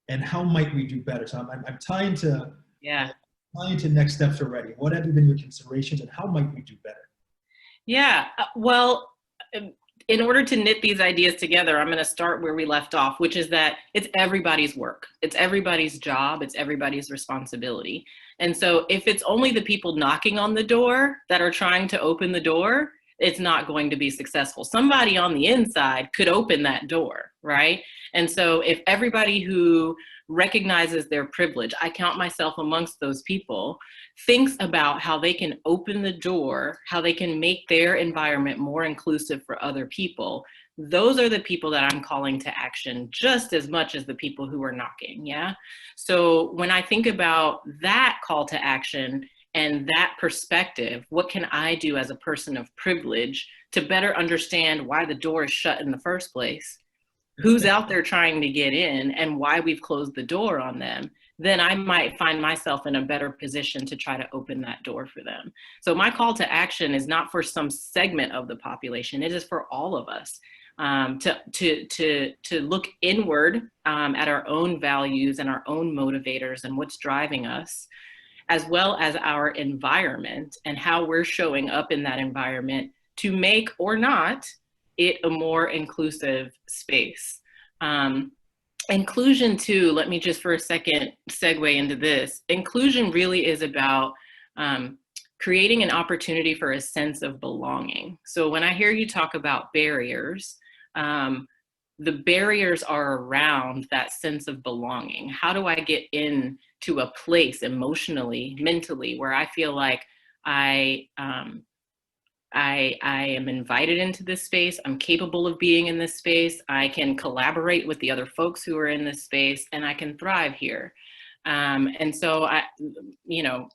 and how might we do better? So I'm tying to next steps already. What have been your considerations, and how might we do better? Yeah, well, in order to knit these ideas together, I'm going to start where we left off, which is that it's everybody's work. It's everybody's job. It's everybody's responsibility. And so if it's only the people knocking on the door that are trying to open the door, it's not going to be successful. Somebody on the inside could open that door, right? And so if everybody who recognizes their privilege, I count myself amongst those people, thinks about how they can open the door, how they can make their environment more inclusive for other people, those are the people that I'm calling to action just as much as the people who are knocking, yeah? So when I think about that call to action and that perspective, what can I do as a person of privilege to better understand why the door is shut in the first place? Who's out there trying to get in and why we've closed the door on them, then I might find myself in a better position to try to open that door for them. So my call to action is not for some segment of the population, it is for all of us to look inward at our own values and our own motivators and what's driving us, as well as our environment and how we're showing up in that environment to make or not it a more inclusive space. Inclusion too, let me just for a second segue into this. Inclusion really is about creating an opportunity for a sense of belonging. So when I hear you talk about barriers, the barriers are around that sense of belonging. How do I get into a place emotionally, mentally, where I feel like I am invited into this space, I'm capable of being in this space, I can collaborate with the other folks who are in this space, and I can thrive here. And so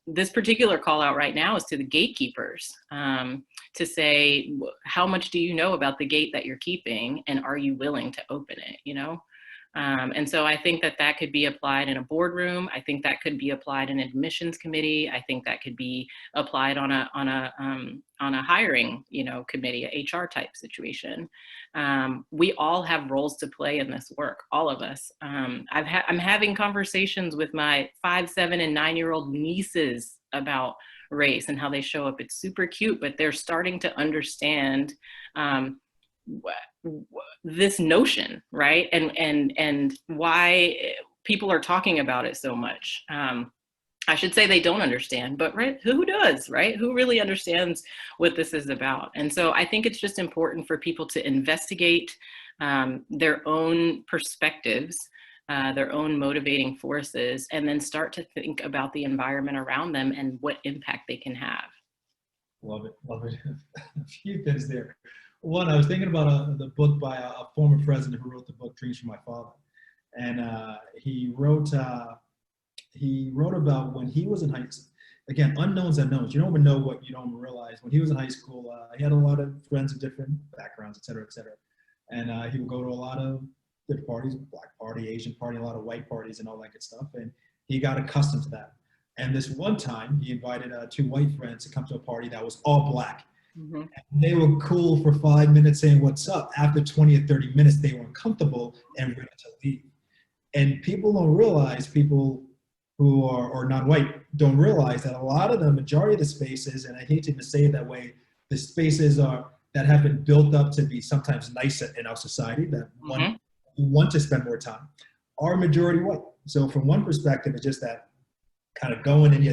this particular call out right now is to the gatekeepers, to say, how much do you know about the gate that you're keeping, and are you willing to open it, you know? And so I think that could be applied in a boardroom. I think that could be applied in an admissions committee. I think that could be applied on a hiring, committee, a HR type situation. We all have roles to play in this work, all of us. I'm having conversations with my 5, 7, and 9-year-old nieces about race and how they show up. It's super cute, but they're starting to understand this notion, right? And why people are talking about it so much. I should say they don't understand, but right, who does, right? Who really understands what this is about? And so I think it's just important for people to investigate their own perspectives, their own motivating forces, and then start to think about the environment around them and what impact they can have. Love it, love it. A few things there. One, I was thinking about the book by a former president who wrote the book Dreams from My Father. And he wrote about when he was in high school. Again, unknowns. You don't even know what you don't realize. When he was in high school, he had a lot of friends of different backgrounds, et cetera, et cetera. And he would go to a lot of different parties, Black party, Asian party, a lot of white parties and all that good stuff. And he got accustomed to that. And this one time, he invited 2 white friends to come to a party that was all Black. Mm-hmm. And they were cool for 5 minutes saying, what's up? After 20 or 30 minutes, they were uncomfortable and ready to leave. And people don't realize, people who are non-white don't realize that a lot of the majority of the spaces, and I hate to even say it that way, the spaces that have been built up to be sometimes nicer in our society, that mm-hmm. want to spend more time, are majority white. So from one perspective, it's just that kind of going in,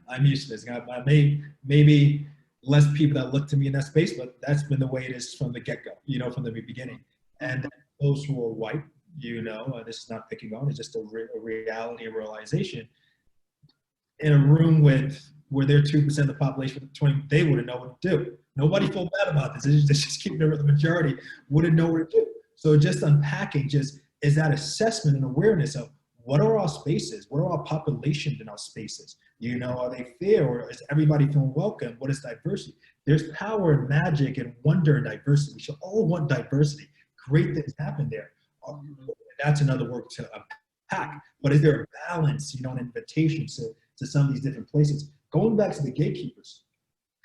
I'm used to this. Maybe less people that look to me in that space, but that's been the way it is from the get-go, from the beginning. And those who are white, this is not picking on, it's just a reality, a realization. in a room where they're 2% of the population, 20, they wouldn't know what to do. Nobody felt bad about this. It's just keeping the majority wouldn't know what to do. So just unpacking is that assessment and awareness of what are our spaces? What are our populations in our spaces? You know, are they fair, or is everybody feeling welcome? What is diversity? There's power and magic and wonder in diversity. We should all want diversity. Great things happen there. That's another work to unpack. But is there a balance, you know, an invitation to some of these different places? Going back to the gatekeepers,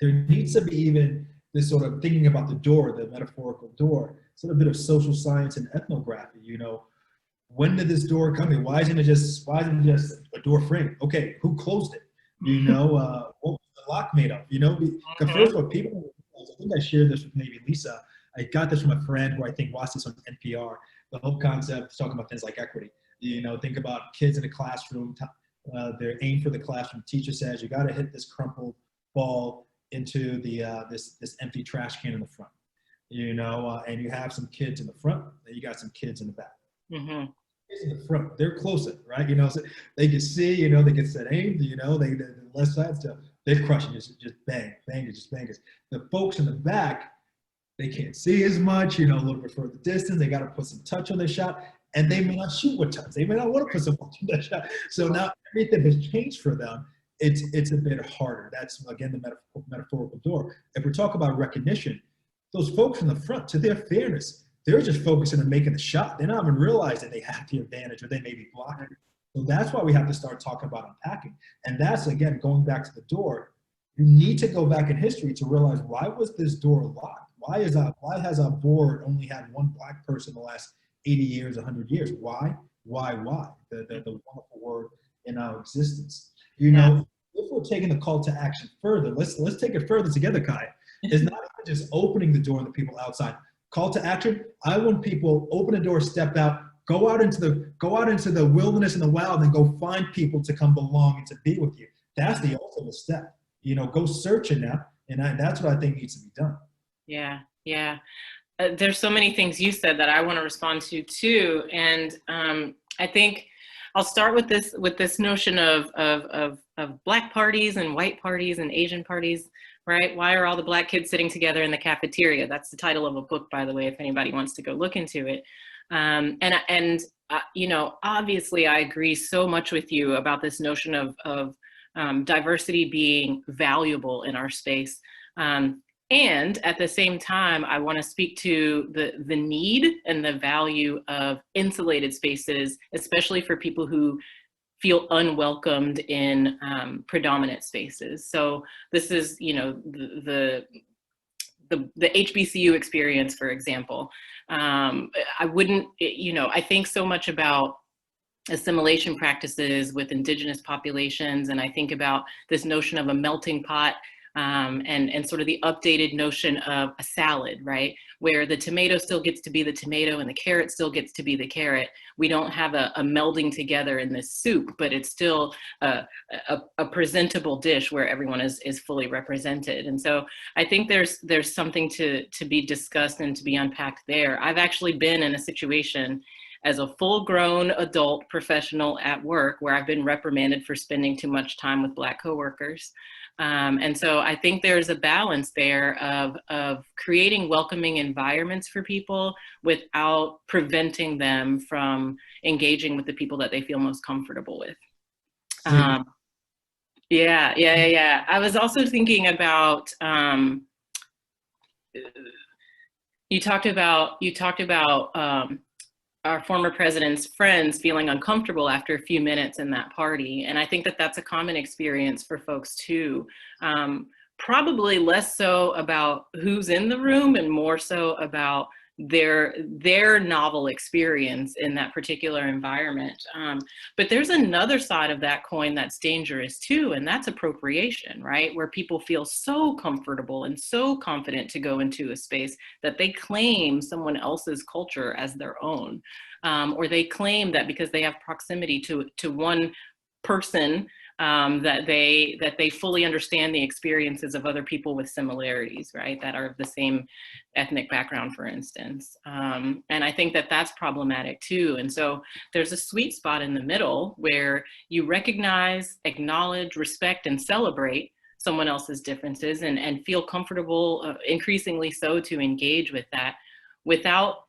there needs to be even this sort of thinking about the door, the metaphorical door, sort of a bit of social science and ethnography. You know, when did this door come in? Why isn't it just a door frame? Okay, who closed it? You know, what was the lock made of? You know, because first of all, people, I think I shared this with maybe Lisa. I got this from a friend who I think watched this on NPR. The whole concept is talking about things like equity. You know, think about kids in a classroom. Their aim for the classroom. Teacher says you got to hit this crumpled ball into the this empty trash can in the front. You know, and you have some kids in the front, and you got some kids in the back. Mm-hmm. Kids in the front, they're closer, right? You know, so they can see. You know, they can set aim. You know, the left side stuff. They're crushing, just bang, bang, just bangers. The folks in the back, they can't see as much. You know, a little bit further distance. They got to put some touch on their shot. And they may not shoot with touch. They may not want to put some touch on their shot. So now everything has changed for them. It's a bit harder. That's, again, the metaphorical door. If we're talking about recognition, those folks in the front, to their fairness, they're just focusing on making the shot. They're not even realizing they have the advantage or they may be blocking. So that's why we have to start talking about unpacking. And that's, again, going back to the door. You need to go back in history to realize, why was this door locked? Why has our board only had one Black person the last 80 years, 100 years? Why? The wonderful word in our existence. You know, if we're taking the call to action further, let's take it further together, Kai. It's not even just opening the door to the people outside. Call to action. I want people open the door, step out, go out into the wilderness and the wild, and go find people to come belong and to be with you. That's the ultimate step. You know, go searching now, and that's what I think needs to be done. Yeah, yeah. There's so many things you said that I want to respond to too, and I think I'll start with this notion of Black parties and white parties and Asian parties, right? Why are all the Black kids sitting together in the cafeteria? That's the title of a book, by the way, if anybody wants to go look into it. You know, obviously, I agree so much with you about this notion of diversity being valuable in our space. And at the same time, I want to speak to the need and the value of insulated spaces, especially for people who feel unwelcomed in predominant spaces. So this is, you know, the HBCU experience, for example. I wouldn't, you know, I think so much about assimilation practices with indigenous populations, and I think about this notion of a melting pot. And sort of the updated notion of a salad, right? Where the tomato still gets to be the tomato and the carrot still gets to be the carrot. We don't have a melding together in this soup, but it's still a presentable dish where everyone is fully represented. And so I think there's something to be discussed and to be unpacked there. I've actually been in a situation as a full-grown adult professional at work where I've been reprimanded for spending too much time with Black coworkers. And so I think there's a balance there of creating welcoming environments for people without preventing them from engaging with the people that they feel most comfortable with. Yeah. I was also thinking about, you talked about our former president's friends feeling uncomfortable after a few minutes in that party. And I think that that's a common experience for folks too. Probably less so about who's in the room and more so about their novel experience in that particular environment. But there's another side of that coin that's dangerous too, and that's appropriation, right? Where people feel so comfortable and so confident to go into a space that they claim someone else's culture as their own. Or they claim that because they have proximity to one person that they fully understand the experiences of other people with similarities, right? That are of the same ethnic background, for instance. And I think that that's problematic too. And so there's a sweet spot in the middle where you recognize, acknowledge, respect, and celebrate someone else's differences and feel comfortable, increasingly so, to engage with that without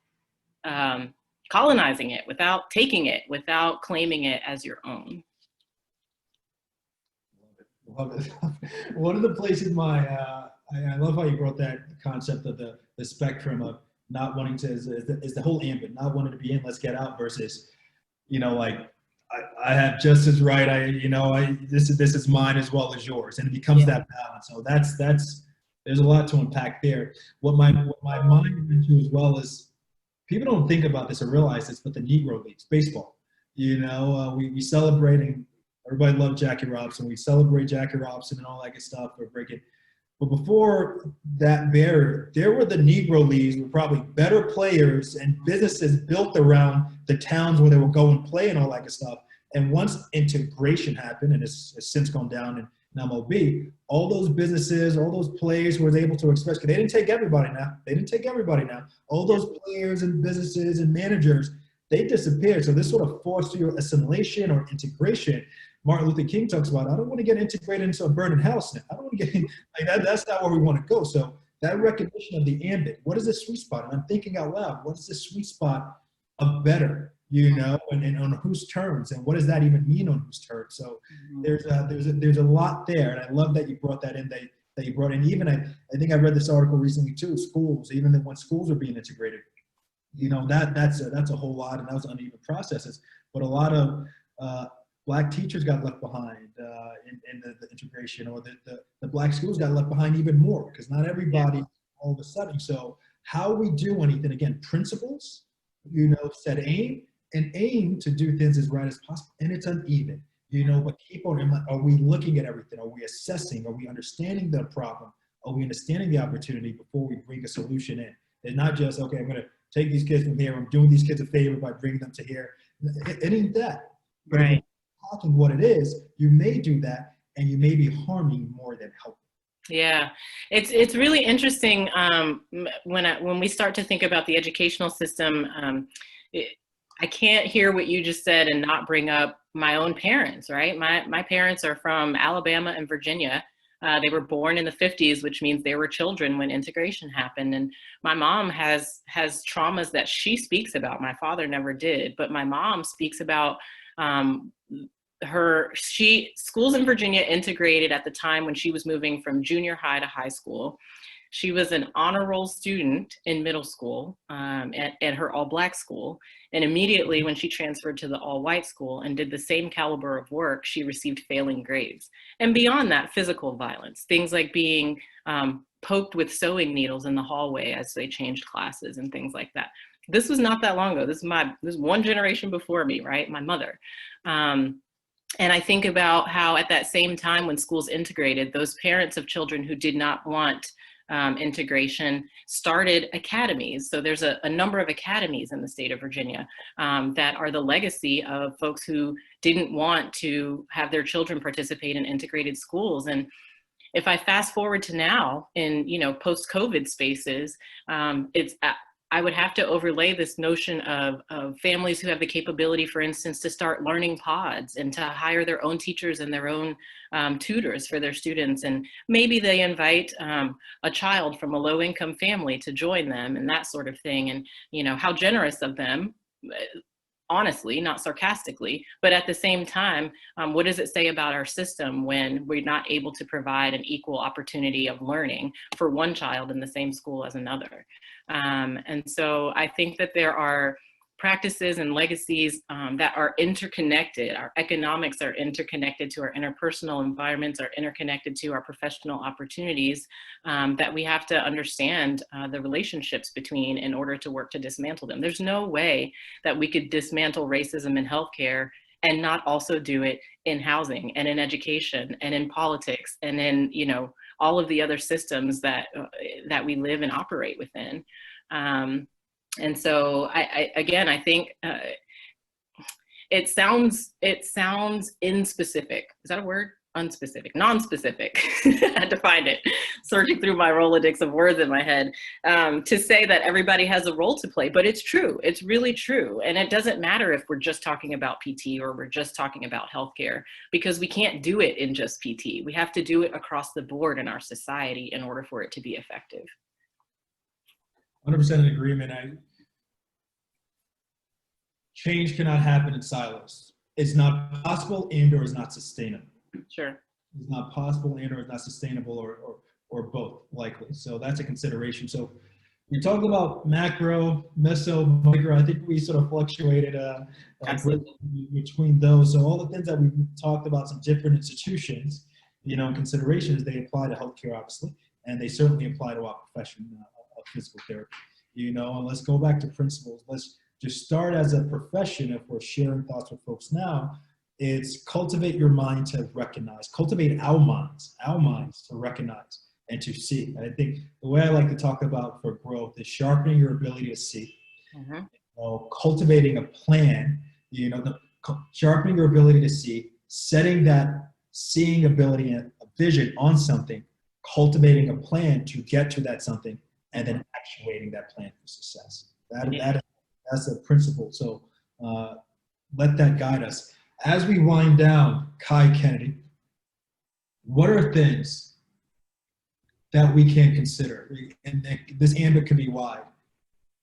colonizing it, without taking it, without claiming it as your own. Love it. One of the places I love how you brought that concept of the spectrum of not wanting to, is the whole ambit, not wanting to be in, let's get out, versus, like, I have just as right, this is mine as well as yours, and it becomes that balance. So there's a lot to unpack there. What my mind went to as well is, people don't think about this or realize this, but the Negro Leagues, baseball, we celebrate, and everybody loved Jackie Robinson. We celebrate Jackie Robinson and all that good stuff. We're breaking. But before that barrier, there were the Negro Leagues with probably better players and businesses built around the towns where they would go and play and all that good stuff. And once integration happened, and it's since gone down in MLB, all those businesses, all those players were able to express, because they didn't take everybody now. All those players and businesses and managers, they disappeared. So this sort of forced your assimilation or integration. Martin Luther King talks about, I don't want to get integrated into a burning house now. I don't want to get like that. That's not where we want to go. So that recognition of the ambit, what is the sweet spot? And I'm thinking out loud, what is the sweet spot of better, and on whose terms, and what does that even mean on whose terms? So there's a lot there, and I love that you brought that in. That you brought in. Even I think I read this article recently too. Schools, even when schools are being integrated, that's a whole lot, and that was uneven processes. But a lot of Black teachers got left behind in the integration, or the Black schools got left behind even more, because not everybody all of a sudden. So how we do anything, again, principles, set aim to do things as right as possible, and it's uneven, but keep on. Are we looking at everything? Are we assessing? Are we understanding the problem? Are we understanding the opportunity before we bring a solution in? It's not just, okay, I'm going to take these kids from here, I'm doing these kids a favor by bringing them to here. It ain't that. But right. Talking what it is, you may do that, and you may be harming more than helping. Yeah, it's really interesting when we start to think about the educational system. I can't hear what you just said and not bring up my own parents, right? My parents are from Alabama and Virginia. They were born in the 50s, which means they were children when integration happened. And my mom has traumas that she speaks about. My father never did, but my mom speaks about schools in Virginia integrated at the time when she was moving from junior high to high school. She was an honor roll student in middle school at her all-Black school. And immediately when she transferred to the all-white school and did the same caliber of work, she received failing grades. And beyond that, physical violence, things like being poked with sewing needles in the hallway as they changed classes and things like that. This was not that long ago. This is one generation before me, right? My mother. And I think about how at that same time when schools integrated, those parents of children who did not want integration started academies. So there's a number of academies in the state of Virginia that are the legacy of folks who didn't want to have their children participate in integrated schools. And if I fast forward to now in, post-COVID spaces, I would have to overlay this notion of families who have the capability, for instance, to start learning pods and to hire their own teachers and their own tutors for their students. And maybe they invite a child from a low-income family to join them and that sort of thing. And, how generous of them, honestly, not sarcastically, but at the same time, what does it say about our system when we're not able to provide an equal opportunity of learning for one child in the same school as another? And so I think that there are practices and legacies that are interconnected. Our economics are interconnected to our interpersonal environments, are interconnected to our professional opportunities, that we have to understand the relationships between in order to work to dismantle them. There's no way that we could dismantle racism in healthcare and not also do it in housing and in education and in politics and in, all of the other systems that we live and operate within. And so I think it sounds inspecific. Is that a word? Unspecific, non-specific. I had to find it, searching through my Rolodex of words in my head, to say that everybody has a role to play, but it's true. It's really true. And it doesn't matter if we're just talking about PT or we're just talking about healthcare, because we can't do it in just PT. We have to do it across the board in our society in order for it to be effective. 100% in agreement. Change cannot happen in silos. It's not possible and or is not sustainable. Sure. It's not possible and or is not sustainable, or both likely. So that's a consideration. So we talked about macro, meso, micro. I think we sort of fluctuated between those. So all the things that we talked about, some different institutions, in considerations, they apply to healthcare, obviously, and they certainly apply to our profession of physical therapy. And let's go back to principles. Let's just start as a profession. If we're sharing thoughts with folks now, it's cultivate your mind to recognize, cultivate our minds to recognize and to see. And I think the way I like to talk about for growth is sharpening your ability to see, cultivating a plan, sharpening your ability to see, setting that seeing ability and a vision on something, cultivating a plan to get to that something, and then actuating that plan for success. That's a principle. So let that guide us. As we wind down, Kai Kennedy, what are things that we can consider? And this ambit can be wide.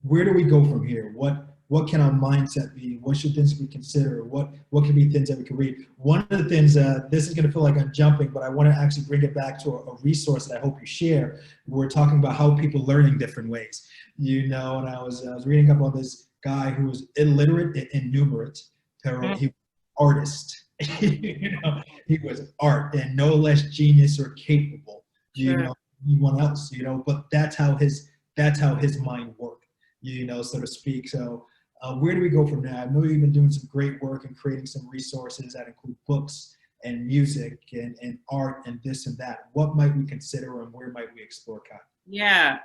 Where do we go from here? What can our mindset be? What should things we consider? What can be things that we can read? One of the things, this is going to feel like I'm jumping, but I want to actually bring it back to a resource that I hope you share. We're talking about how people learn in different ways. And I was reading up on this guy who was illiterate and numerate. He artist. He was art and no less genius or capable, anyone else, but that's how his mind worked, so to speak. So where do we go from now? I know you've been doing some great work and creating some resources that include books and music and art and this and that. What might we consider and where might we explore, Kai? Yeah,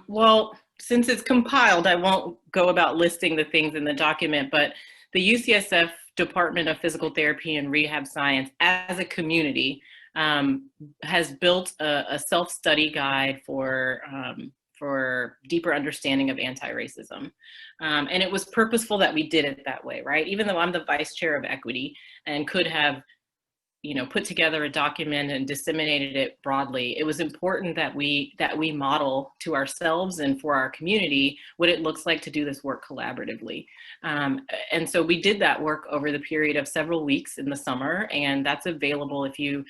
well, since it's compiled, I won't go about listing the things in the document, but the UCSF Department of Physical Therapy and Rehab Science as a community has built a self-study guide for deeper understanding of anti-racism. And it was purposeful that we did it that way, right? Even though I'm the vice chair of equity and could have put together a document and disseminated it broadly, it was important that we model to ourselves and for our community what it looks like to do this work collaboratively. And so we did that work over the period of several weeks in the summer, and that's available if you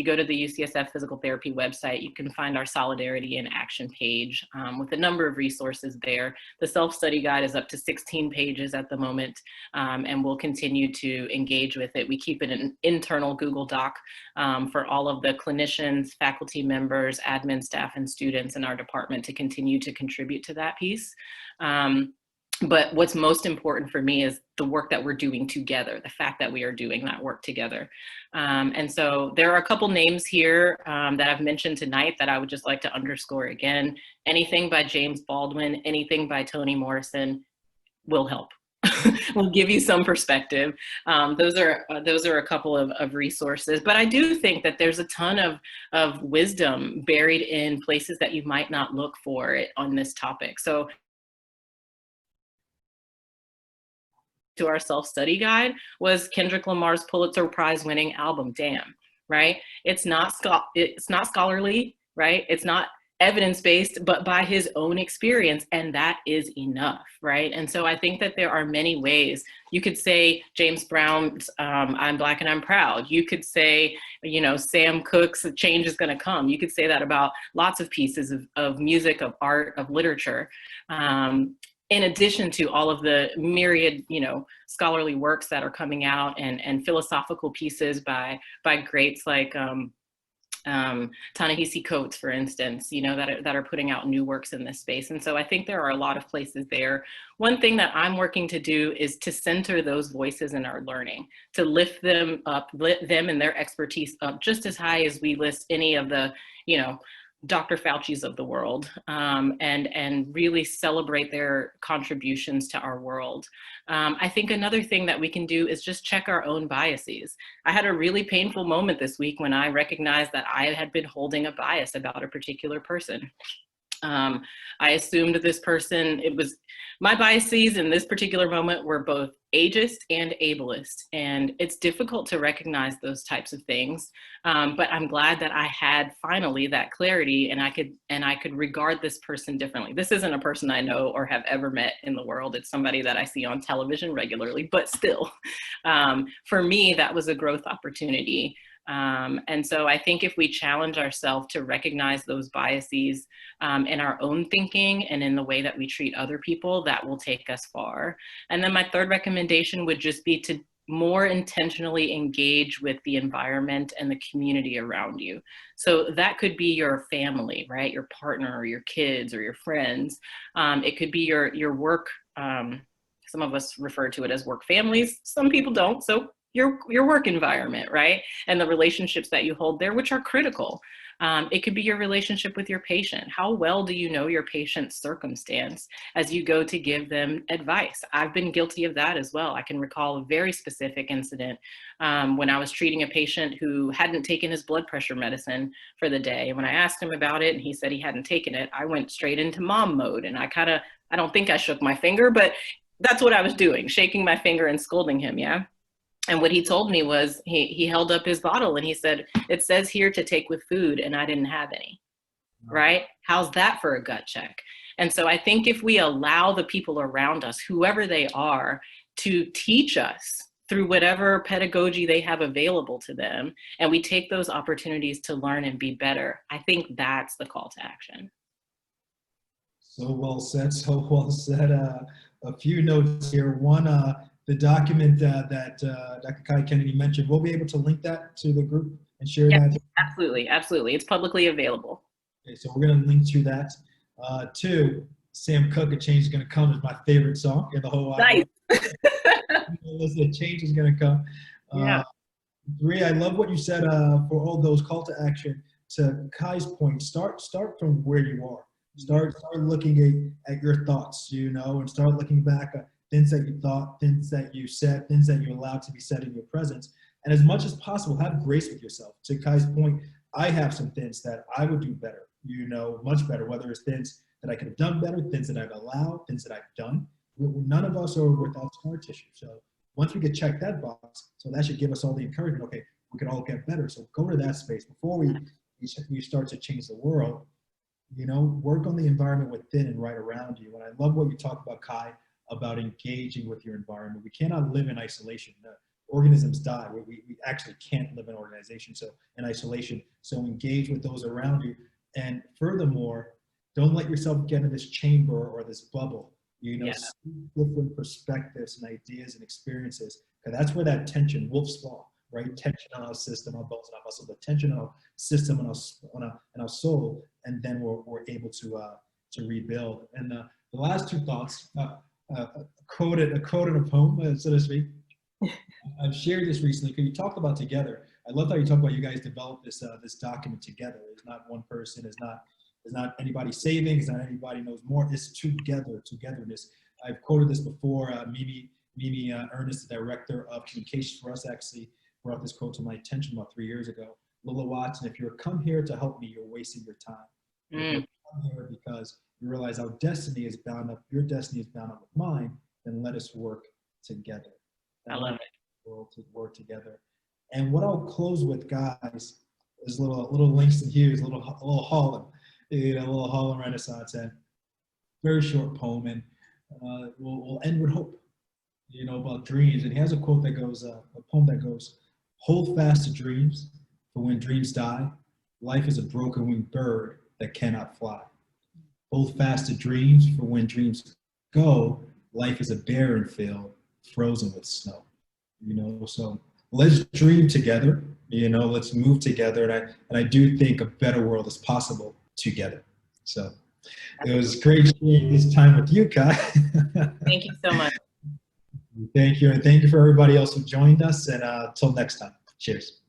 go to the UCSF Physical Therapy website. You can find our Solidarity in Action page with a number of resources there. The self-study guide is up to 16 pages at the moment, and we'll continue to engage with it. We keep it an internal Google Doc for all of the clinicians, faculty members, admin staff, and students in our department to continue to contribute to that piece. But what's most important for me is the work that we're doing together, the fact that we are doing that work together. And so there are a couple names here that I've mentioned tonight that I would just like to underscore again. Anything by James Baldwin, anything by Toni Morrison will help. Will give you some perspective. Those are a couple of resources, but I do think that there's a ton of wisdom buried in places that you might not look for it on this topic. So to our self-study guide was Kendrick Lamar's Pulitzer Prize winning album, Damn, right? It's not scholarly, right? It's not evidence-based, but by his own experience, and that is enough, right? And so I think that there are many ways. You could say James Brown's I'm Black and I'm Proud. You could say, Sam Cooke's Change is Gonna Come. You could say that about lots of pieces of music, of art, of literature. In addition to all of the myriad, scholarly works that are coming out and philosophical pieces by greats like Ta-Nehisi Coates, for instance, that are putting out new works in this space. And so I think there are a lot of places there. One thing that I'm working to do is to center those voices in our learning, to lift them up, lift them and their expertise up just as high as we list any of the, Dr. Fauci's of the world, and really celebrate their contributions to our world. I think another thing that we can do is just check our own biases. I had a really painful moment this week when I recognized that I had been holding a bias about a particular person. I assumed this person, my biases in this particular moment were both ageist and ableist. And it's difficult to recognize those types of things. But I'm glad that I had finally that clarity, and I could regard this person differently. This isn't a person I know or have ever met in the world. It's somebody that I see on television regularly, but still, for me, that was a growth opportunity. And so I think if we challenge ourselves to recognize those biases in our own thinking and in the way that we treat other people, that will take us far. And then my third recommendation would just be to more intentionally engage with the environment and the community around you. So that could be your family, right? Your partner or your kids or your friends. It could be your work. Some of us refer to it as work families. Some people don't. So your work environment, right? And the relationships that you hold there, which are critical. It could be your relationship with your patient. How well do you know your patient's circumstance as you go to give them advice? I've been guilty of that as well. I can recall a very specific incident when I was treating a patient who hadn't taken his blood pressure medicine for the day. And when I asked him about it and he said he hadn't taken it, I went straight into mom mode. And I don't think I shook my finger, but that's what I was doing, shaking my finger and scolding him, yeah? And what he told me was he held up his bottle and he said, "It says here to take with food," and I didn't have any, right? How's that for a gut check? And so I think if we allow the people around us, whoever they are, to teach us through whatever pedagogy they have available to them, and we take those opportunities to learn and be better, I think that's the call to action. So well said, so well said. A few notes here. One, the document that Dr. Kai Kennedy mentioned, we'll be able to link that to the group and share that. Absolutely, absolutely. It's publicly available. Okay, so we're going to link to that. Two, Sam Cooke, "A Change is Going to Come" is my favorite song in the whole Nice. Listen, change is going to come. Yeah. Three, I love what you said for all those call to action. To Kai's point, start from where you are. Start looking at your thoughts, and start looking back at things that you thought, things that you said, things that you allowed to be said in your presence. And as much as possible, have grace with yourself. To Kai's point, I have some things that I would do better, much better, whether it's things that I could have done better, things that I've allowed, things that I've done. None of us are without scar tissue. So once we get checked that box, so that should give us all the encouragement, okay, we can all get better. So go to that space before we start to change the world. Work on the environment within and right around you. And I love what you talk about, Kai, about engaging with your environment. We cannot live in isolation. Organisms die. We actually can't live in isolation. So engage with those around you. And furthermore, don't let yourself get in this chamber or this bubble. See different perspectives and ideas and experiences. Because that's where that tension, Wolf's Law, right? Tension on our system, our bones, and our muscle, the tension on our system and our soul, and then we're able to rebuild. And the last two thoughts, a quote in a poem, so to speak. I've shared this recently because you talked about together. I love how you talk about you guys developed this document together. It's not one person. It's not anybody saving. It's not anybody knows more. It's togetherness. I've quoted this before. Mimi Ernest, the director of communications for us, actually brought this quote to my attention about 3 years ago. Lila Watson, "If you're come here to help me, you're wasting your time. If you come here because you realize our destiny is bound up, your destiny is bound up with mine, then let us work together." I love it. To work together. And what I'll close with, guys, is a little Langston Hughes, a little Harlem, a little Harlem Renaissance, and very short poem, and we'll end with hope, about dreams. And he has a quote that goes, a poem that goes, "Hold fast to dreams, for when dreams die, life is a broken winged bird that cannot fly. Hold fast to dreams, for when dreams go, life is a barren field frozen with snow." So let's dream together, let's move together. And I do think a better world is possible together. So it was great sharing this time with you, Kai. Thank you so much. Thank you. And thank you for everybody else who joined us. And until next time, cheers.